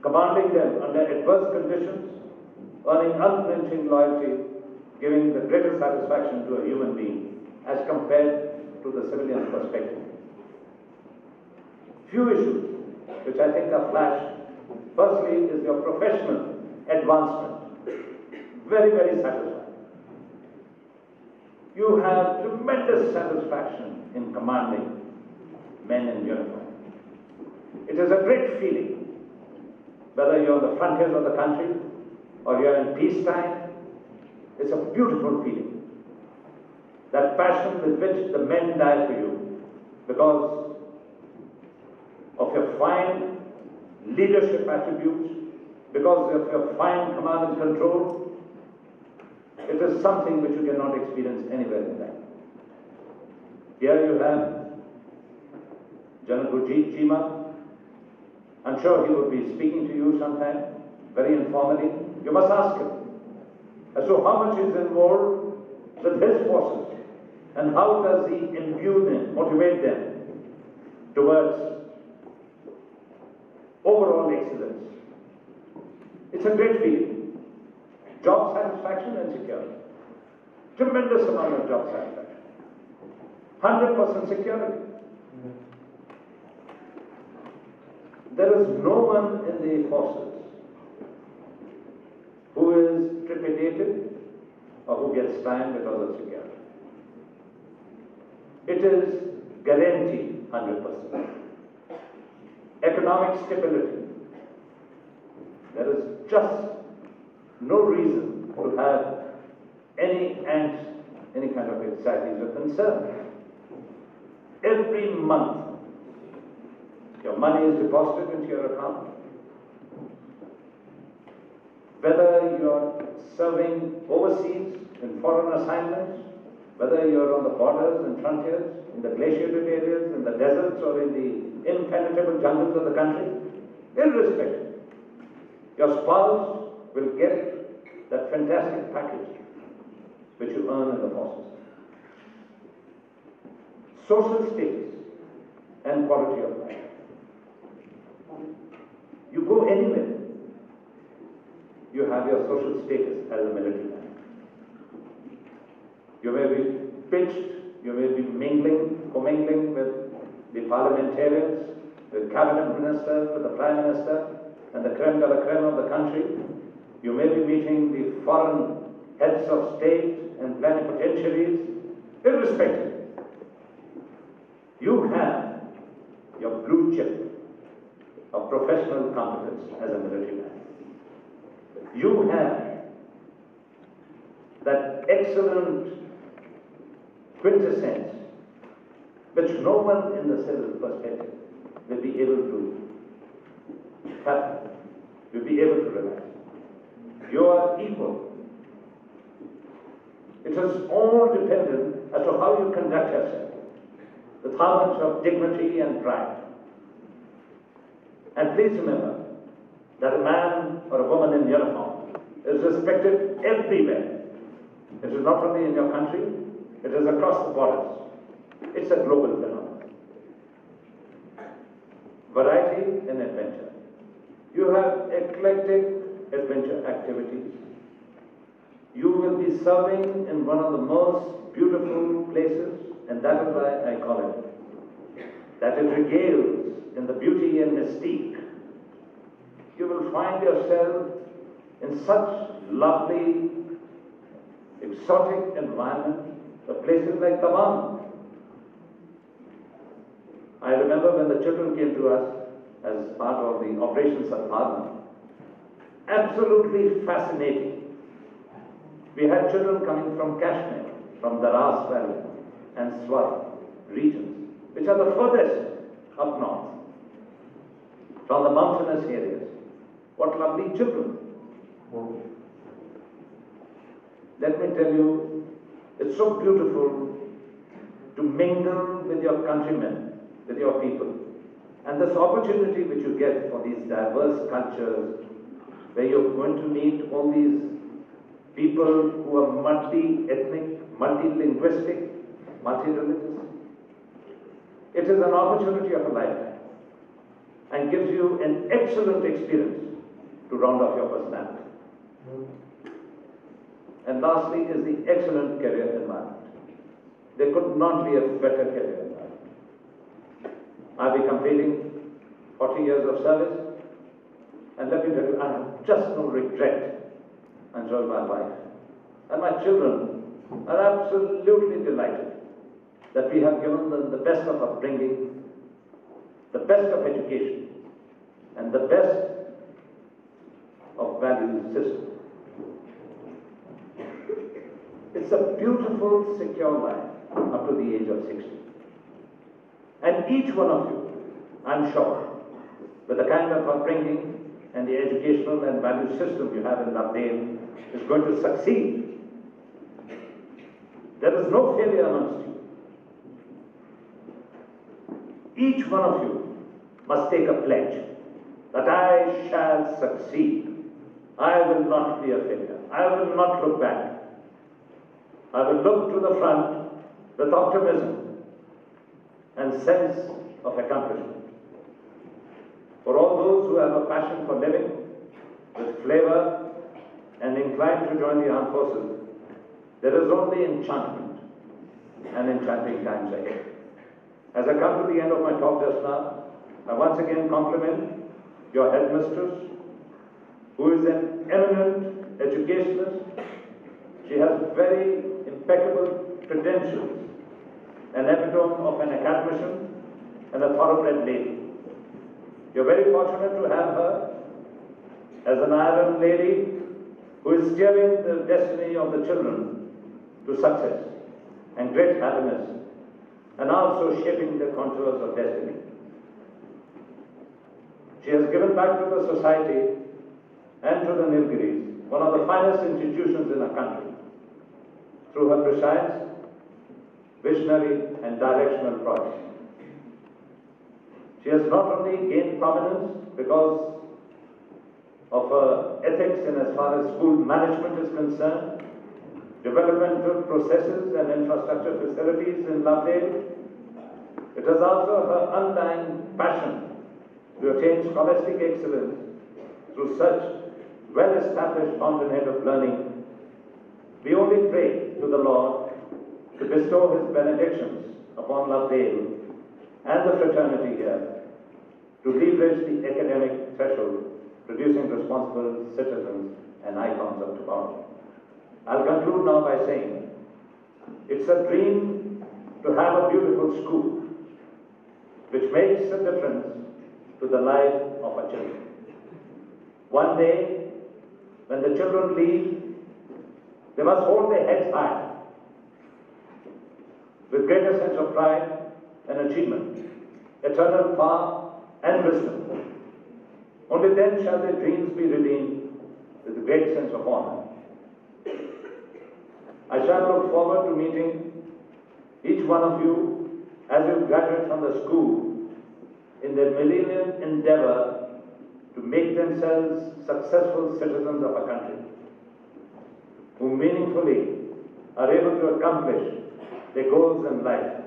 commanding them under adverse conditions, earning unflinching loyalty, giving the greatest satisfaction to a human being as compared to the civilian perspective. Few issues which I think are flash. Firstly is your professional advancement. Very, very satisfying. You have tremendous satisfaction in commanding men in uniform. It is a great feeling, whether you're on the frontiers of the country or you're in peacetime. It's a beautiful feeling. That passion with which the men die for you because of your fine leadership attributes, because of your fine command and control, it is something which you cannot experience anywhere in life. Here you have General Gurjeet Chima. I'm sure he would be speaking to you sometime, very informally. You must ask him as to how much is involved with his forces and how does he imbue them, motivate them towards overall excellence. It's a great feeling. Job satisfaction and security. Tremendous amount of job satisfaction. 100% security. There is no one in the forces who is trepidated or who gets time because of security. It is guaranteed 100%. Economic stability. There is just no reason to have any angst, any kind of anxieties or concern. Every month, your money is deposited into your account. Whether you're serving overseas in foreign assignments, whether you're on the borders and frontiers, in the glaciated areas, in the deserts or in the impenetrable jungles of the country, irrespective, your spouse will get that fantastic package which you earn in the forces. Social status and quality of life. You go anywhere, you have your social status as a military man. You may be pitched, you may be commingling with the parliamentarians, with cabinet ministers, with the prime minister, and the creme de la creme of the country. You may be meeting the foreign heads of state and plenipotentiaries, irrespective. You have your blue chip of professional competence as a military man. You have that excellent quintessence which no one in the civil perspective will be able to fathom, will be able to realize. You are equal. It is all dependent as to how you conduct yourself, with how much of dignity and pride. And please remember that a man or a woman in uniform is respected everywhere. It is not only in your country, it is across the borders. It's a global phenomenon. Variety in adventure. You have eclectic adventure activities. You will be serving in one of the most beautiful places, and that is why I call it, that it regales in the beauty and mystique. You will find yourself in such lovely, exotic environment, places like Commandant. I remember when the children came to us as part of the operations at Parliament. Absolutely fascinating. We had children coming from Kashmir, from the Ras Valley and Swat regions, which are the furthest up north, from the mountainous areas. What lovely children. Let me tell you, it's so beautiful to mingle with your countrymen, with your people. And this opportunity which you get for these diverse cultures, where you're going to meet all these people who are multi-ethnic, multi-linguistic, multi-religious. It is an opportunity of a lifetime and gives you an excellent experience to round off your personality. And lastly is the excellent career environment. There could not be a better career environment. I'll be completing 40 years of service, and let me tell you, I have just no regret until my wife. And my children are absolutely delighted that we have given them the best of upbringing, the best of education, and the best of value system. It's a beautiful, secure life up to the age of 60. And each one of you, I'm sure, with the kind of upbringing and the educational and value system you have in Lovedale, is going to succeed. There is no failure amongst you. Each one of you must take a pledge that I shall succeed. I will not be a failure. I will not look back. I will look to the front with optimism and sense of accomplishment. For all those who have a passion for living with flavor and inclined to join the armed forces, there is only enchantment and enchanting times ahead. As I come to the end of my talk just now, I once again compliment your headmistress, who is an eminent educationist. She has very impeccable credentials, an epitome of an academician and a thoroughbred lady. You're very fortunate to have her as an iron lady who is steering the destiny of the children to success and great happiness, and also shaping the contours of destiny. She has given back to the society and to the Nilgiris, one of the finest institutions in our country, through her precise, visionary and directional projects. She has not only gained prominence because of her ethics in as far as school management is concerned, developmental processes and infrastructure facilities in Lovedale. It is also her undying passion to attain scholastic excellence through such well-established fountainhead of learning. We only pray to the Lord to bestow His benedictions upon Lovedale and the fraternity here to leverage the academic threshold, producing responsible citizens and icons of tomorrow. I'll conclude now by saying, it's a dream to have a beautiful school which makes a difference to the life of our children. One day, when the children leave, they must hold their heads high with greater sense of pride and achievement, eternal power and wisdom. Only then shall their dreams be redeemed with a great sense of honor. I shall look forward to meeting each one of you as you graduate from the school in the millennium endeavor to make themselves successful citizens of a country, who meaningfully are able to accomplish their goals in life,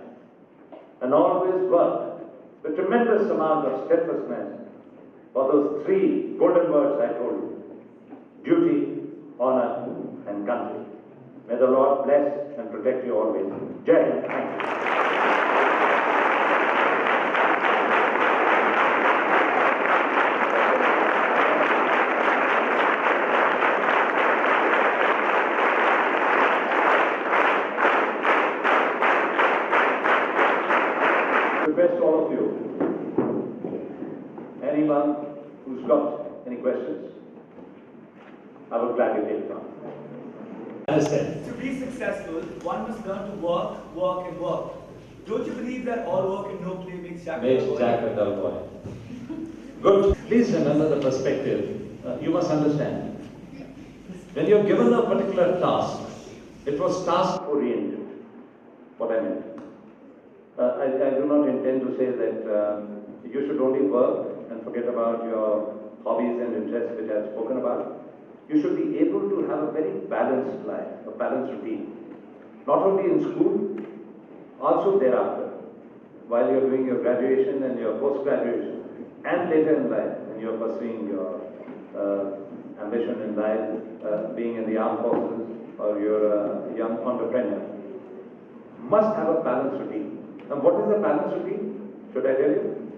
and always work with tremendous amount of steadfastness for those three golden words I told you: duty, honor, and country. May the Lord bless and protect you always. Jai Hind. Thank you. Request all of you, anyone who's got any questions, I will gladly take it on. Understand. To be successful, one must learn to work, work, and work. Don't you believe that all work and no play makes Jack a dull boy? Good. Please remember the perspective. You must understand. When you're given a particular task, it was task-oriented, what I meant. I do not intend to say that you should only work and forget about your hobbies and interests, which I have spoken about. You should be able to have a very balanced life, a balanced routine. Not only in school, also thereafter, while you're doing your graduation and your post-graduation, and later in life, when you're pursuing your ambition in life, being in the armed forces, or you're a young entrepreneur, must have a balanced routine. And what is a balanced routine? Should I tell you?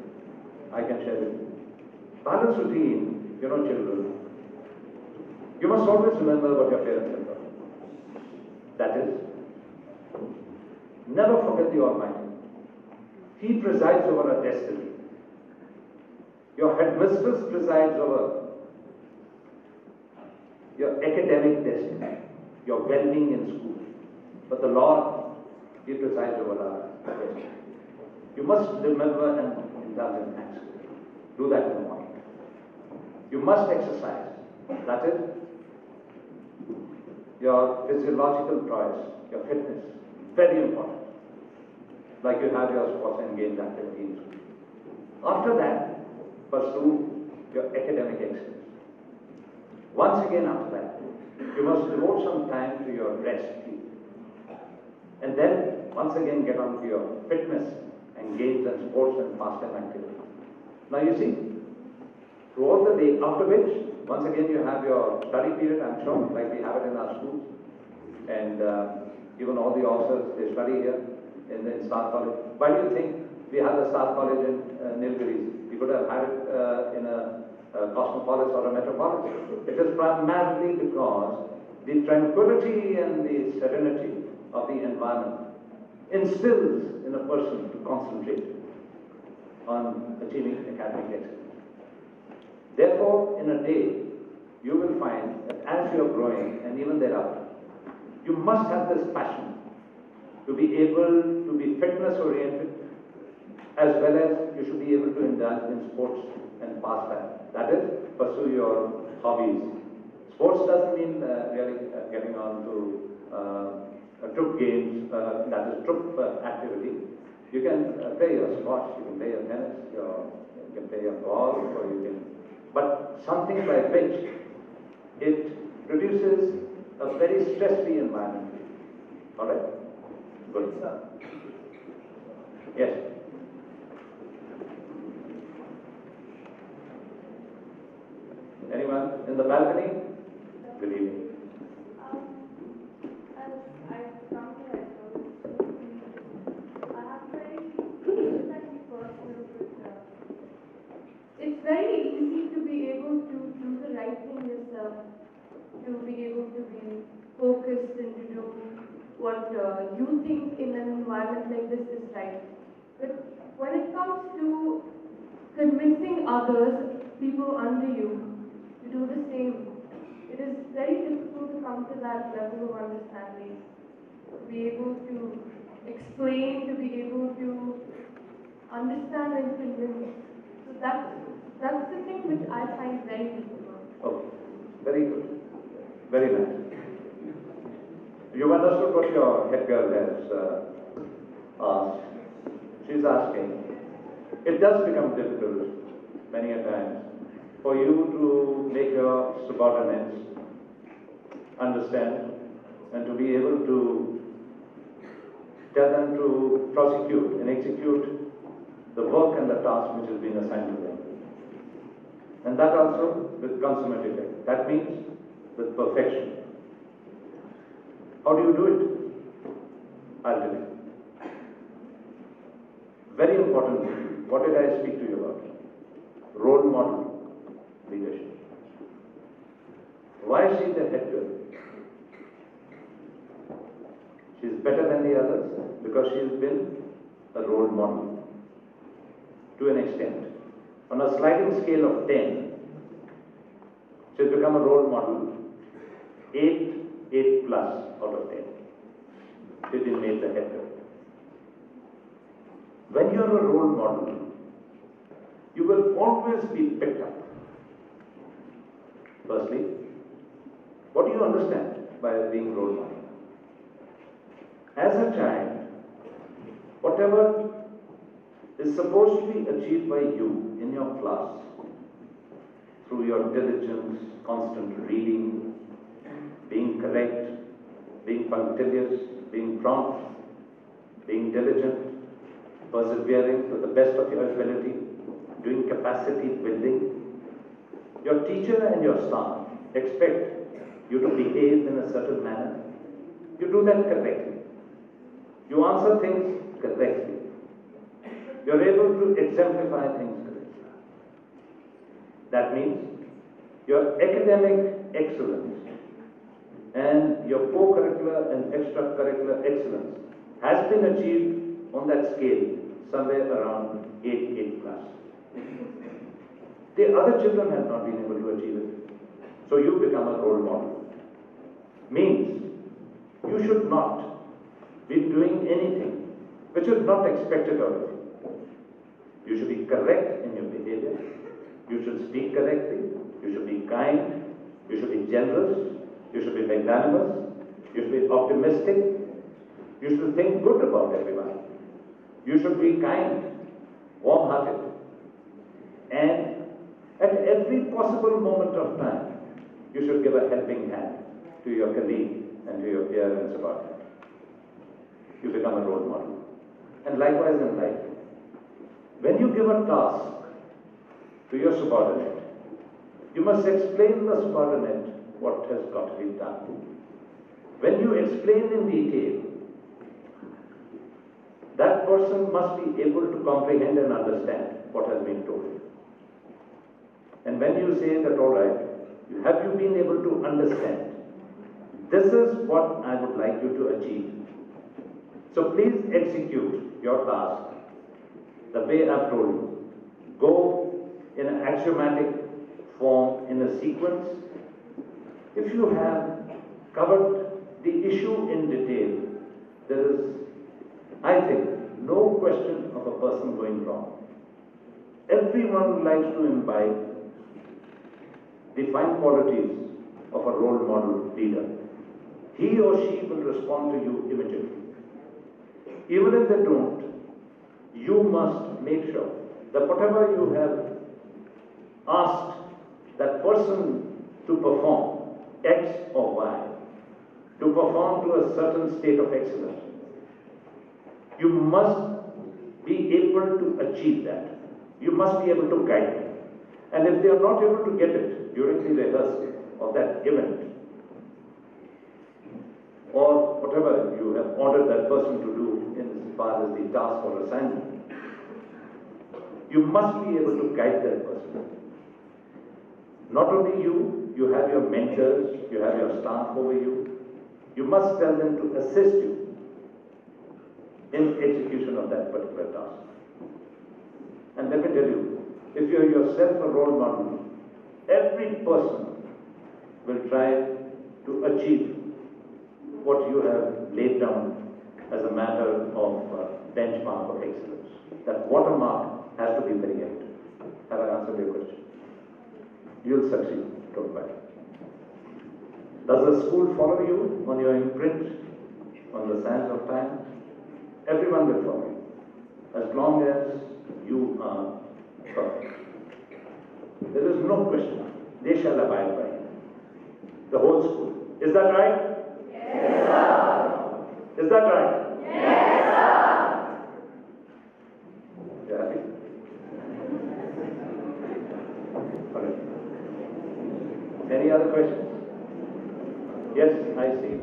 I can share with you. Balanced routine, children. You must always remember what your parents have done. That is, never forget the Almighty. He presides over our destiny. Your headmistress presides over your academic destiny, your well-being in school. But the Lord, He presides over our destiny. You must remember and indulge in acts. Do that in the morning. You must exercise. That is, your physiological prowess, your fitness, very important. Like you have your sports and games activities. After that, pursue your academic excellence. Once again after that, you must devote some time to your rest. And then, once again, get on to your fitness and games and sports and pastime activities. Now you see, throughout the day, after which, once again you have your study period, I'm sure, like we have it in our schools. And even all the officers, they study here in Staff College. Why do you think we have the Staff College in Nilgiris? We could have had it in a cosmopolis or a metropolis. It is primarily because the tranquility and the serenity of the environment instills in a person to concentrate on achieving academic excellence. Therefore, in a day, you will find that as you are growing, and even thereafter, you must have this passion to be able to be fitness-oriented, as well as you should be able to indulge in sports and pastime. That is, pursue your hobbies. Sports doesn't mean really getting on to troop games, that is troop activity. You can play your squash, you can play your tennis, you can play your golf, or you can... But something by which it produces a very stress-free environment. All right? Good. Yes. Anyone in the balcony? Good evening. As I've come to I have very personal it's very easy to be able to do the right thing yourself, to be able to be focused and to do what you think in an environment like this is right. But when it comes to convincing others, people under you, to do the same, it is very difficult to come to that level of understanding, to be able to explain, to be able to understand and convince. So that's the thing which I find very difficult. Okay, very good. Very nice. You understood what your head girl has asked. She's asking, it does become difficult many a times for you to make your subordinates understand and to be able to tell them to prosecute and execute the work and the task which has been assigned to them. And that also with consummate effect. That means with perfection. How do you do it? I'll tell you. Very important. What did I speak to you about? Role model leadership. Why is she the head girl? She's better than the others because she's been a role model to an extent. On a sliding scale of 10, she's become a role model 8 plus out of 10. She's been made the head girl. When you're a role model, you will always be picked up. Firstly, what do you understand by being role model? As a child, whatever is supposed to be achieved by you in your class, through your diligence, constant reading, being correct, being punctilious, being prompt, being diligent, persevering to the best of your ability, doing capacity building, your teacher and your staff expect you to behave in a certain manner. You do that correctly. You answer things correctly. You're able to exemplify things correctly. That means your academic excellence and your co-curricular and extracurricular excellence has been achieved on that scale somewhere around 8 plus. The other children have not been able to achieve it. So you become a role model. Means you should not be doing anything which is not expected of you. You should be correct in your behavior. You should speak correctly. You should be kind. You should be generous. You should be magnanimous. You should be optimistic. You should think good about everyone. You should be kind, warm-hearted. And at every possible moment of time, you should give a helping hand to your colleague and to your peer and subordinate. You become a role model. And likewise in life, when you give a task to your subordinate, you must explain the subordinate what has got to be done. When you explain in detail, that person must be able to comprehend and understand what has been told. And when you say that, all right, have you been able to understand? This is what I would like you to achieve. So please execute your task the way I've told you. Go in an axiomatic form, in a sequence. If you have covered the issue in detail, there is, I think, no question of a person going wrong. Everyone likes to imbibe the fine qualities of a role model leader. He or she will respond to you immediately. Even if they don't, you must make sure that whatever you have asked that person to perform, X or Y, to perform to a certain state of excellence, you must be able to achieve that. You must be able to guide them. And if they are not able to get it during the rehearsal of that event, or whatever you have ordered that person to do in as far as the task or assignment, you must be able to guide that person. Not only you, you have your mentors, you have your staff over you. You must tell them to assist you in execution of that particular task. And let me tell you, if you are yourself a role model, every person will try to achieve what you have laid down as a matter of benchmark of excellence. That watermark has to be very high. Have I answered your question? You'll succeed, don't worry. Does the school follow you on your imprint, on the sands of time? Everyone will follow you, as long as you are perfect. There is no question. They shall abide by it. The whole school. Is that right? Yes, sir. Is that right? Yes, sir. You happy? All right. Any other questions? Yes, I see.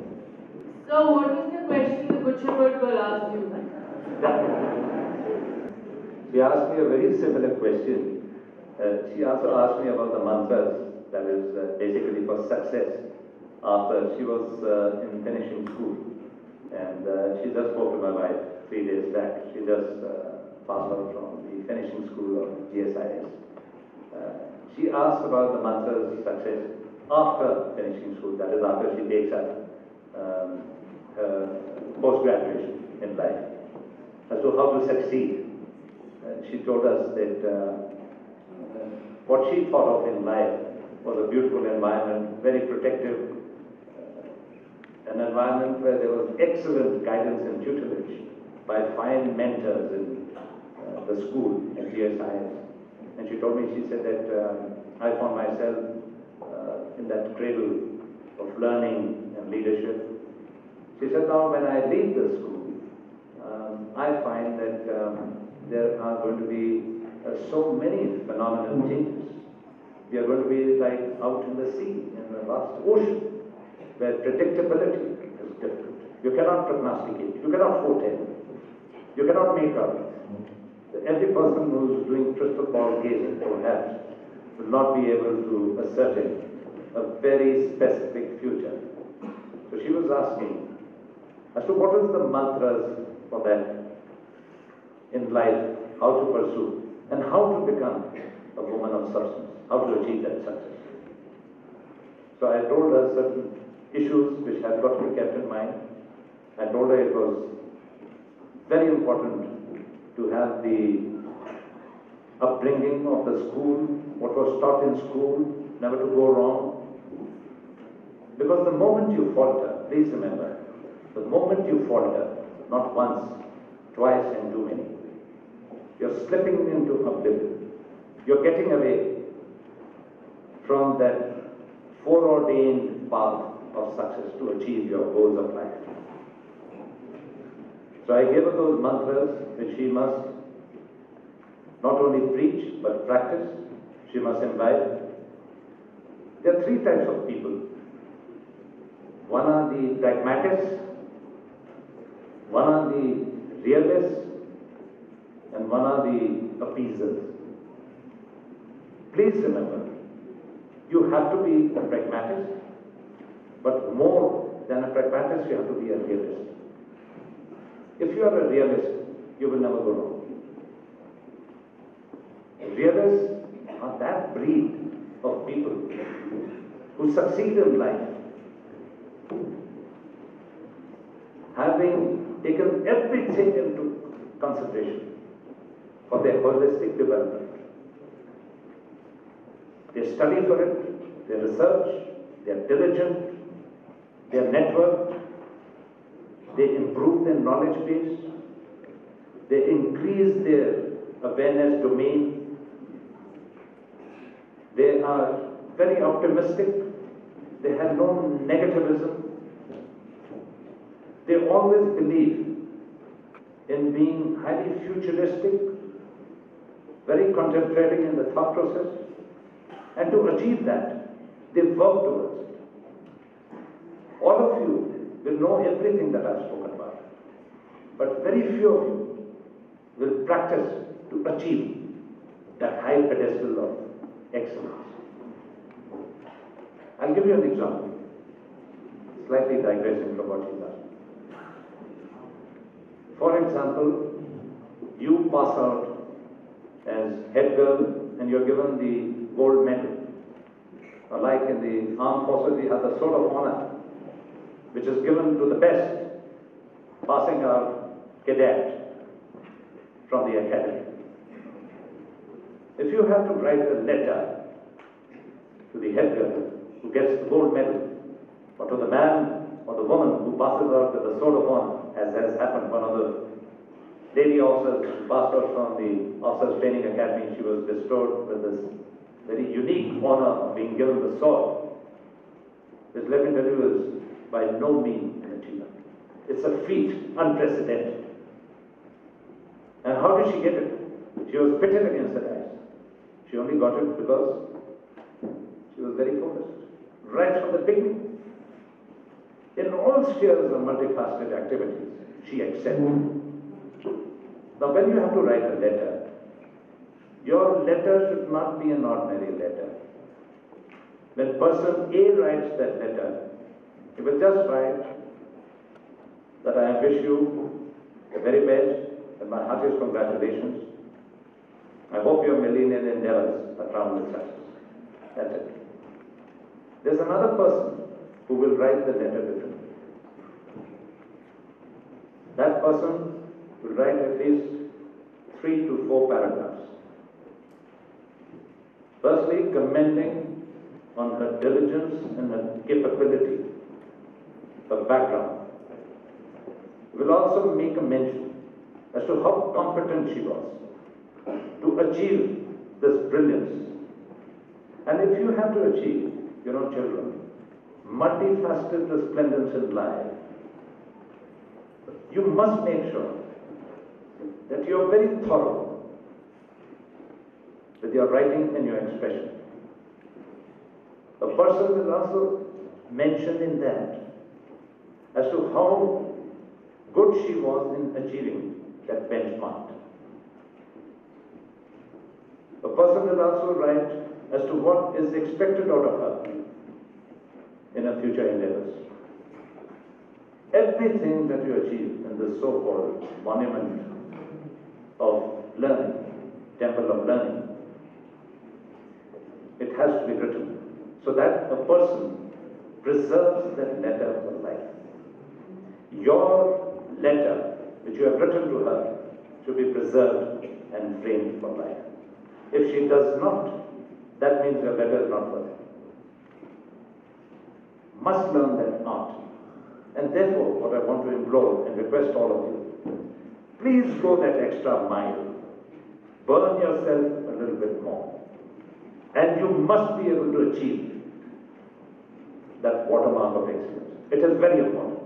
So, what was the question the Good Shepherd girl asked you? She asked me a very similar question. She also asked me about the mantras, that is basically for success, after she was in finishing school. And she just spoke to my wife 3 days back. She just passed out from the finishing school of GSIS. She asked about the mantras success after finishing school, that is after she takes up her post-graduation in life, as to how to succeed. She told us that what she thought of in life was a beautiful environment, very protective, an environment where there was excellent guidance and tutelage by fine mentors in the school at GSIS. And she told me, she said that I found myself in that cradle of learning and leadership. She said, now when I leave the school, I find that there are going to be so many phenomenal changes. We are going to be like out in the sea, in the vast ocean, where predictability is different. You cannot prognosticate, you cannot foretell, you cannot make out. Every person who is doing crystal ball gazing, perhaps, will not be able to ascertain a very specific future. So she was asking as to what is the mantras for that in life, how to pursue, and how to become a woman of substance, how to achieve that success. So I told her certain issues which have got to be kept in mind. I told her it was very important to have the upbringing of the school, what was taught in school, never to go wrong. Because the moment you falter, please remember, the moment you falter, not once, twice and too many, you're slipping into oblivion. You're getting away from that foreordained path of success to achieve your goals of life. So I gave her those mantras which she must not only preach but practice. She must imbibe. There are 3 types of people. One are the pragmatists, one are the realists, and one are the appeasers. Please remember, you have to be a pragmatist, but more than a pragmatist, you have to be a realist. If you are a realist, you will never go wrong. Realists are that breed of people who succeed in life, having taken everything into consideration for their holistic development. They study for it, they research, they are diligent, they are networked, they improve their knowledge base, they increase their awareness domain, they are very optimistic, they have no negativism, they always believe in being highly futuristic, very contemplating in the thought process, and to achieve that, they work towards it. All of you will know everything that I've spoken about, but very few of you will practice to achieve that high pedestal of excellence. I'll give you an example, slightly digressing from what she's asked. For example, you pass out as head girl and you're given the gold medal. Or like in the armed forces, we have the Sword of Honor, which is given to the best passing out cadet from the academy. If you have to write a letter to the head girl who gets the gold medal, or to the man or the woman who passes out with the Sword of Honor, as has happened, one of the lady officers who passed out from the Officers Training Academy, she was bestowed with this very unique honor of being given the sword, which, let me tell you, is by no means an achievement. It's a feat unprecedented. And how did she get it? She was pitted against the guys. She only got it because she was very focused, right from the beginning. In all spheres of multifaceted activities, she excelled. Now, when you have to write a letter, your letter should not be an ordinary letter. When person A writes that letter, he will just write that I wish you the very best and my heartiest congratulations. I hope your millennial endeavors are crowned with success. That's it. There's another person who will write the letter differently. That person will write at least 3 to 4 paragraphs. Firstly, commending on her diligence and her capability, her background. Will also make a mention as to how competent she was to achieve this brilliance. And if you have to achieve, children, multifaceted resplendence in life, you must make sure that you are very thorough with your writing and your expression. A person will also mention in that as to how good she was in achieving that benchmark. A person will also write as to what is expected out of her in her future endeavors. Everything that you achieve in this so-called monument of learning, temple of learning, it has to be written so that a person preserves that letter for life. Your letter, which you have written to her, should be preserved and framed for life. If she does not, that means your letter is not worth it. Must learn that art. And therefore, what I want to implore and request all of you, please go that extra mile. Burn yourself a little bit more. And you must be able to achieve that watermark of excellence. It is very important.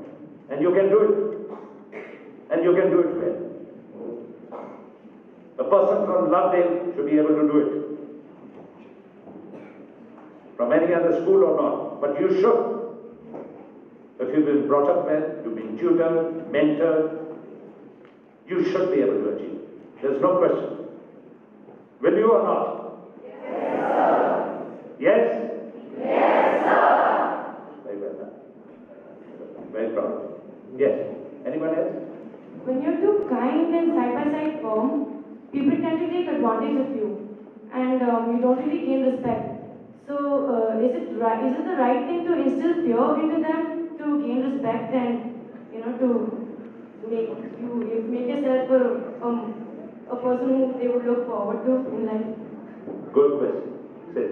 And you can do it. And you can do it well. A person from Lovedale should be able to do it. From any other school or not. But you should. If you've been brought up well, you've been tutored, mentored, you should be able to achieve. There's no question. Will you or not? Yes, sir. Yes? Yes, sir. Very well done. Very proud of you. Yes. Anyone else? When you're too kind and side-by-side firm, people tend to take advantage of you, and you don't really gain respect. So, is it the right thing to instill fear into them to gain respect and to make yourself a person who they would look forward to in life? Good question. Sit.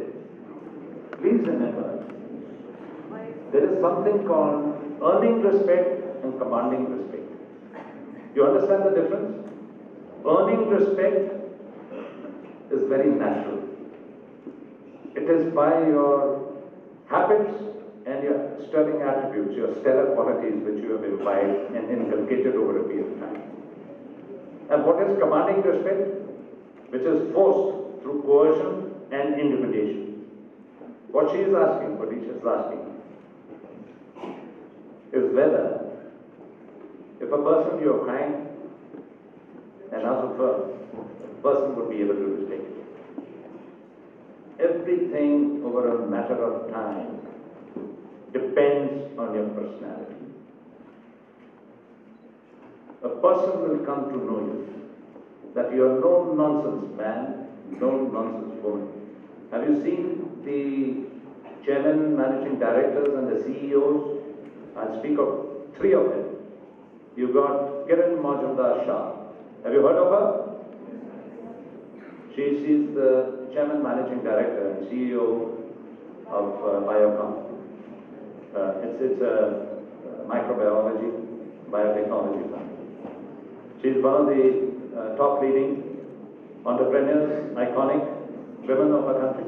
Please remember, there is something called earning respect and commanding respect. You understand the difference? Earning respect is very natural. It is by your habits and your sterling attributes, your stellar qualities which you have imbibed and inculcated over a period of time. And what is commanding respect? Which is forced through coercion and intimidation. What she is asking, what Isha is asking, is whether if a person you are kind and also firm, a person would be able to respect you. Everything over a matter of time depends on your personality. A person will come to know you, that you are no nonsense man, no nonsense woman. Have you seen the chairman, managing directors and the CEOs? I'll speak of 3 of them. You've got Kiran Majumdar Shah. Have you heard of her? She's the chairman, managing director and CEO of Biocom. It's a microbiology, biotechnology firm. She's one of the top leading entrepreneurs, iconic women of our country.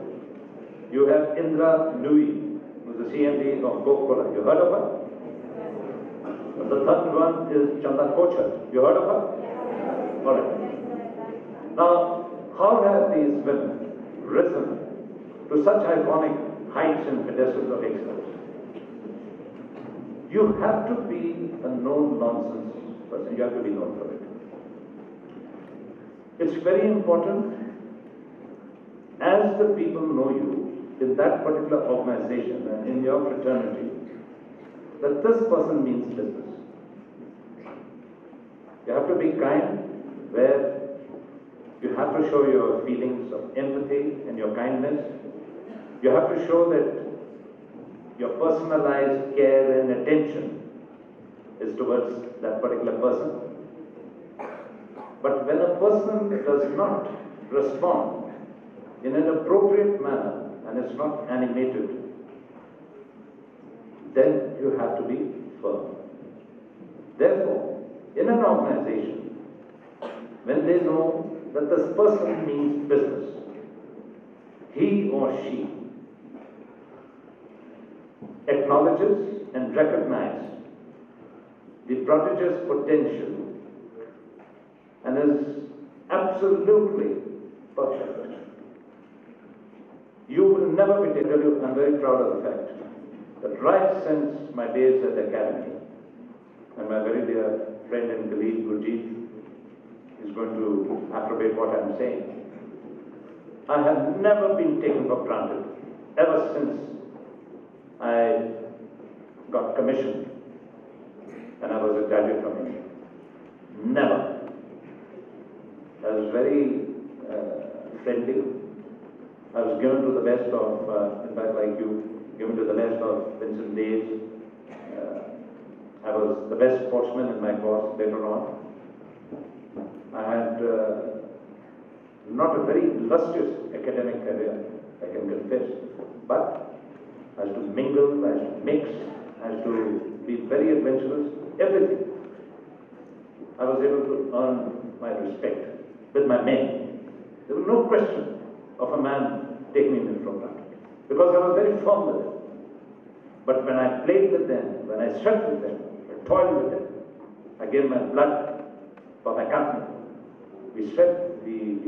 You have Indra Nui, who's the CMD of Coca-Cola. You heard of her? The third one is Chanda Kochar. You heard of her? All right. Now, how have these women risen to such iconic heights and pedestals of excellence? You have to be a no-nonsense person. You have to be known for it. It's very important, as the people know you in that particular organization and in your fraternity, that this person means business. You have to be kind, where you have to show your feelings of empathy and your kindness. You have to show that your personalized care and attention is towards that particular person. But when a person does not respond in an appropriate manner and is not animated, then you have to be firm. Therefore, in an organization, when they know that this person means business, he or she acknowledges and recognizes the prodigious potential and is absolutely perfect. You will never be taken. I'm very proud of the fact that right since my days at the academy, and my very dear friend and colleague Gurjeet is going to approbate what I'm saying, I have never been taken for granted ever since I got commissioned and I was a graduate from India. Never. I was very friendly. I was given to the best of, in fact like you, given to the best of Vincent Days. I was the best sportsman in my course later on. I had not a very illustrious academic career, I can confess, but I had to mingle, I had to mix, I had to be very adventurous, everything. I was able to earn my respect with my men. There was no question of a man taking me for granted, because I was very firm with them. But when I played with them, when I sweat with them, I toiled with them, I gave my blood for my country. We sweat, we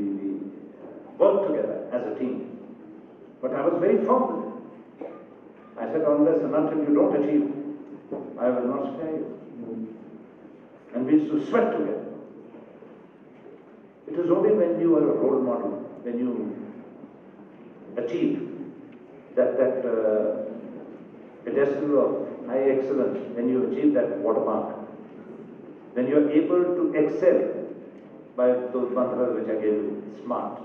worked together as a team. But I was very firm with them. I said, unless and until you don't achieve, I will not spare you. And we used to sweat together. It is only when you are a role model, when you achieve that pedestal of high excellence, when you achieve that watermark, when you are able to excel by those mantras which I gave you, smart.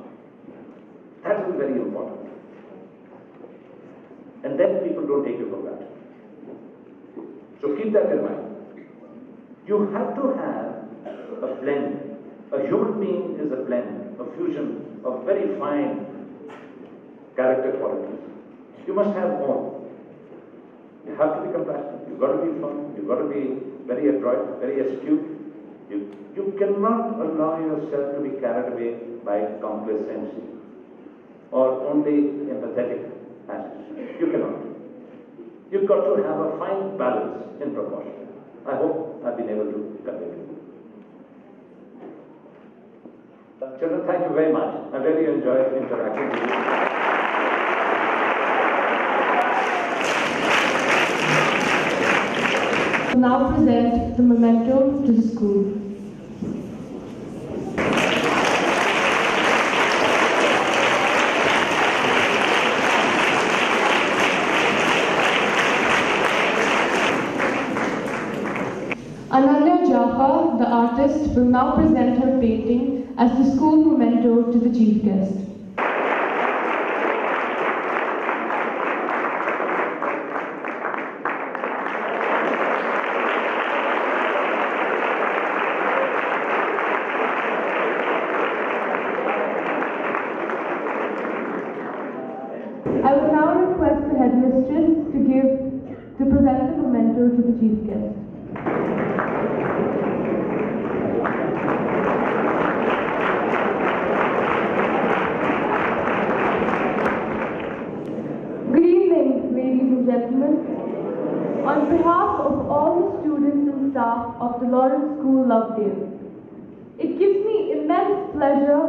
That is very important. And then people don't take you for granted. So keep that in mind. You have to have a blend. A human being is a blend, a fusion of very fine character qualities. You must have all. You have to be compassionate. You've got to be firm. You've got to be very adroit, very astute. You cannot allow yourself to be carried away by complacency or only empathetic attitude. You cannot. You've got to have a fine balance in proportion. I hope I've been able to convey to you. Children, thank you very much. I really enjoyed interacting with you. Now present the memento to the school. Ananya Jaffa, the artist, will now present her painting as the school memento to the chief guest. I would now request the headmistress to present the memento to the chief guest. gentlemen, on behalf of all the students and staff of the Lawrence School, Lovedale, it gives me immense pleasure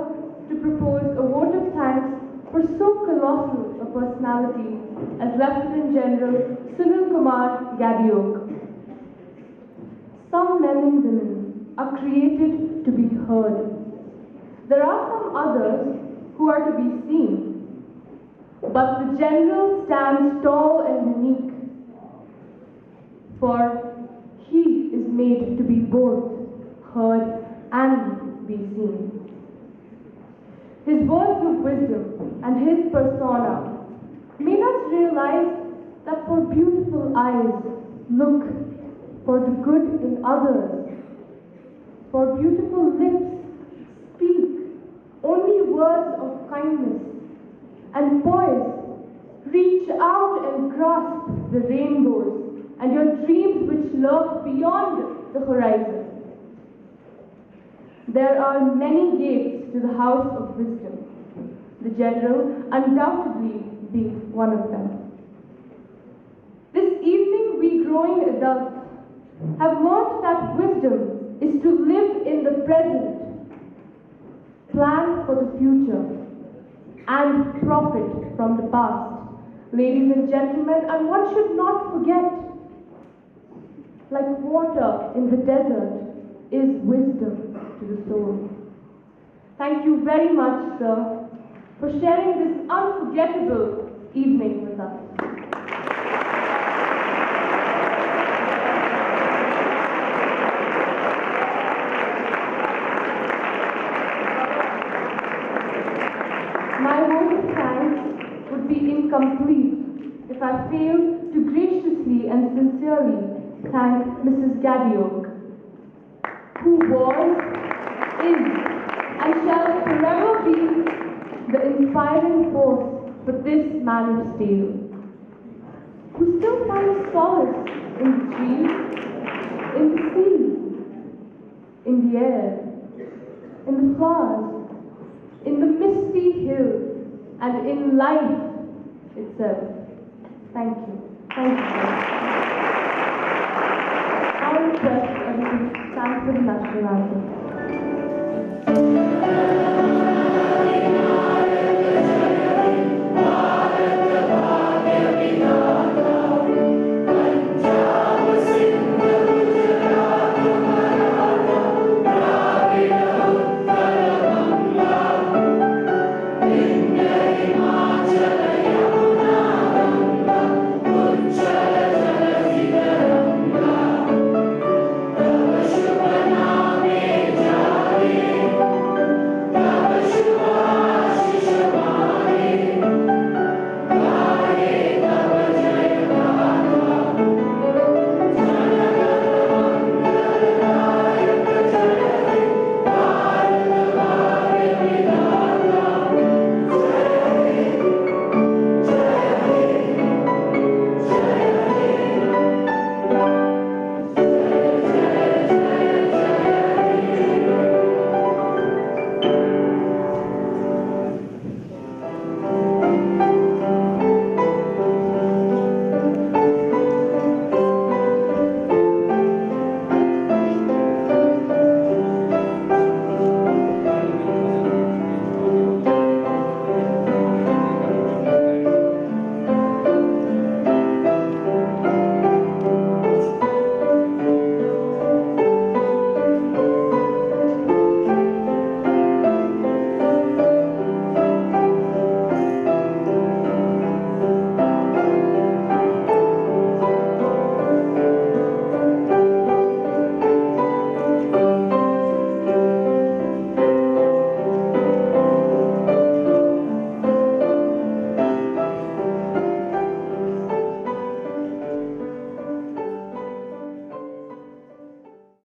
to propose a vote of thanks for so colossal a personality as Lieutenant General Commandant Gadeock. Some men and women are created to be heard. There are some others who are to be seen, but the General stands tall and unique, for he is made to be both heard and be seen. His words of wisdom and his persona made us realize that for beautiful eyes look for the good in others, for beautiful lips speak only words of kindness, and boys, reach out and grasp the rainbows and your dreams which lurk beyond the horizon. There are many gates to the house of wisdom, the General undoubtedly being one of them. This evening we growing adults have learned that wisdom is to live in the present, plan for the future, and profit from the past. Ladies and gentlemen, and one should not forget, like water in the desert is wisdom to the soul. Thank you very much, sir, for sharing this unforgettable evening with us. My vote of thanks would be incomplete if I failed to graciously and sincerely thank Mrs. Gadeock, who was, is, and shall forever be the inspiring force for this man of steel, who still finds solace in the trees, in the sea, in the air, in the flowers, in the misty hills, and in life itself. Thank you. Thank you, sir. Now request everyone to stand for the national anthem.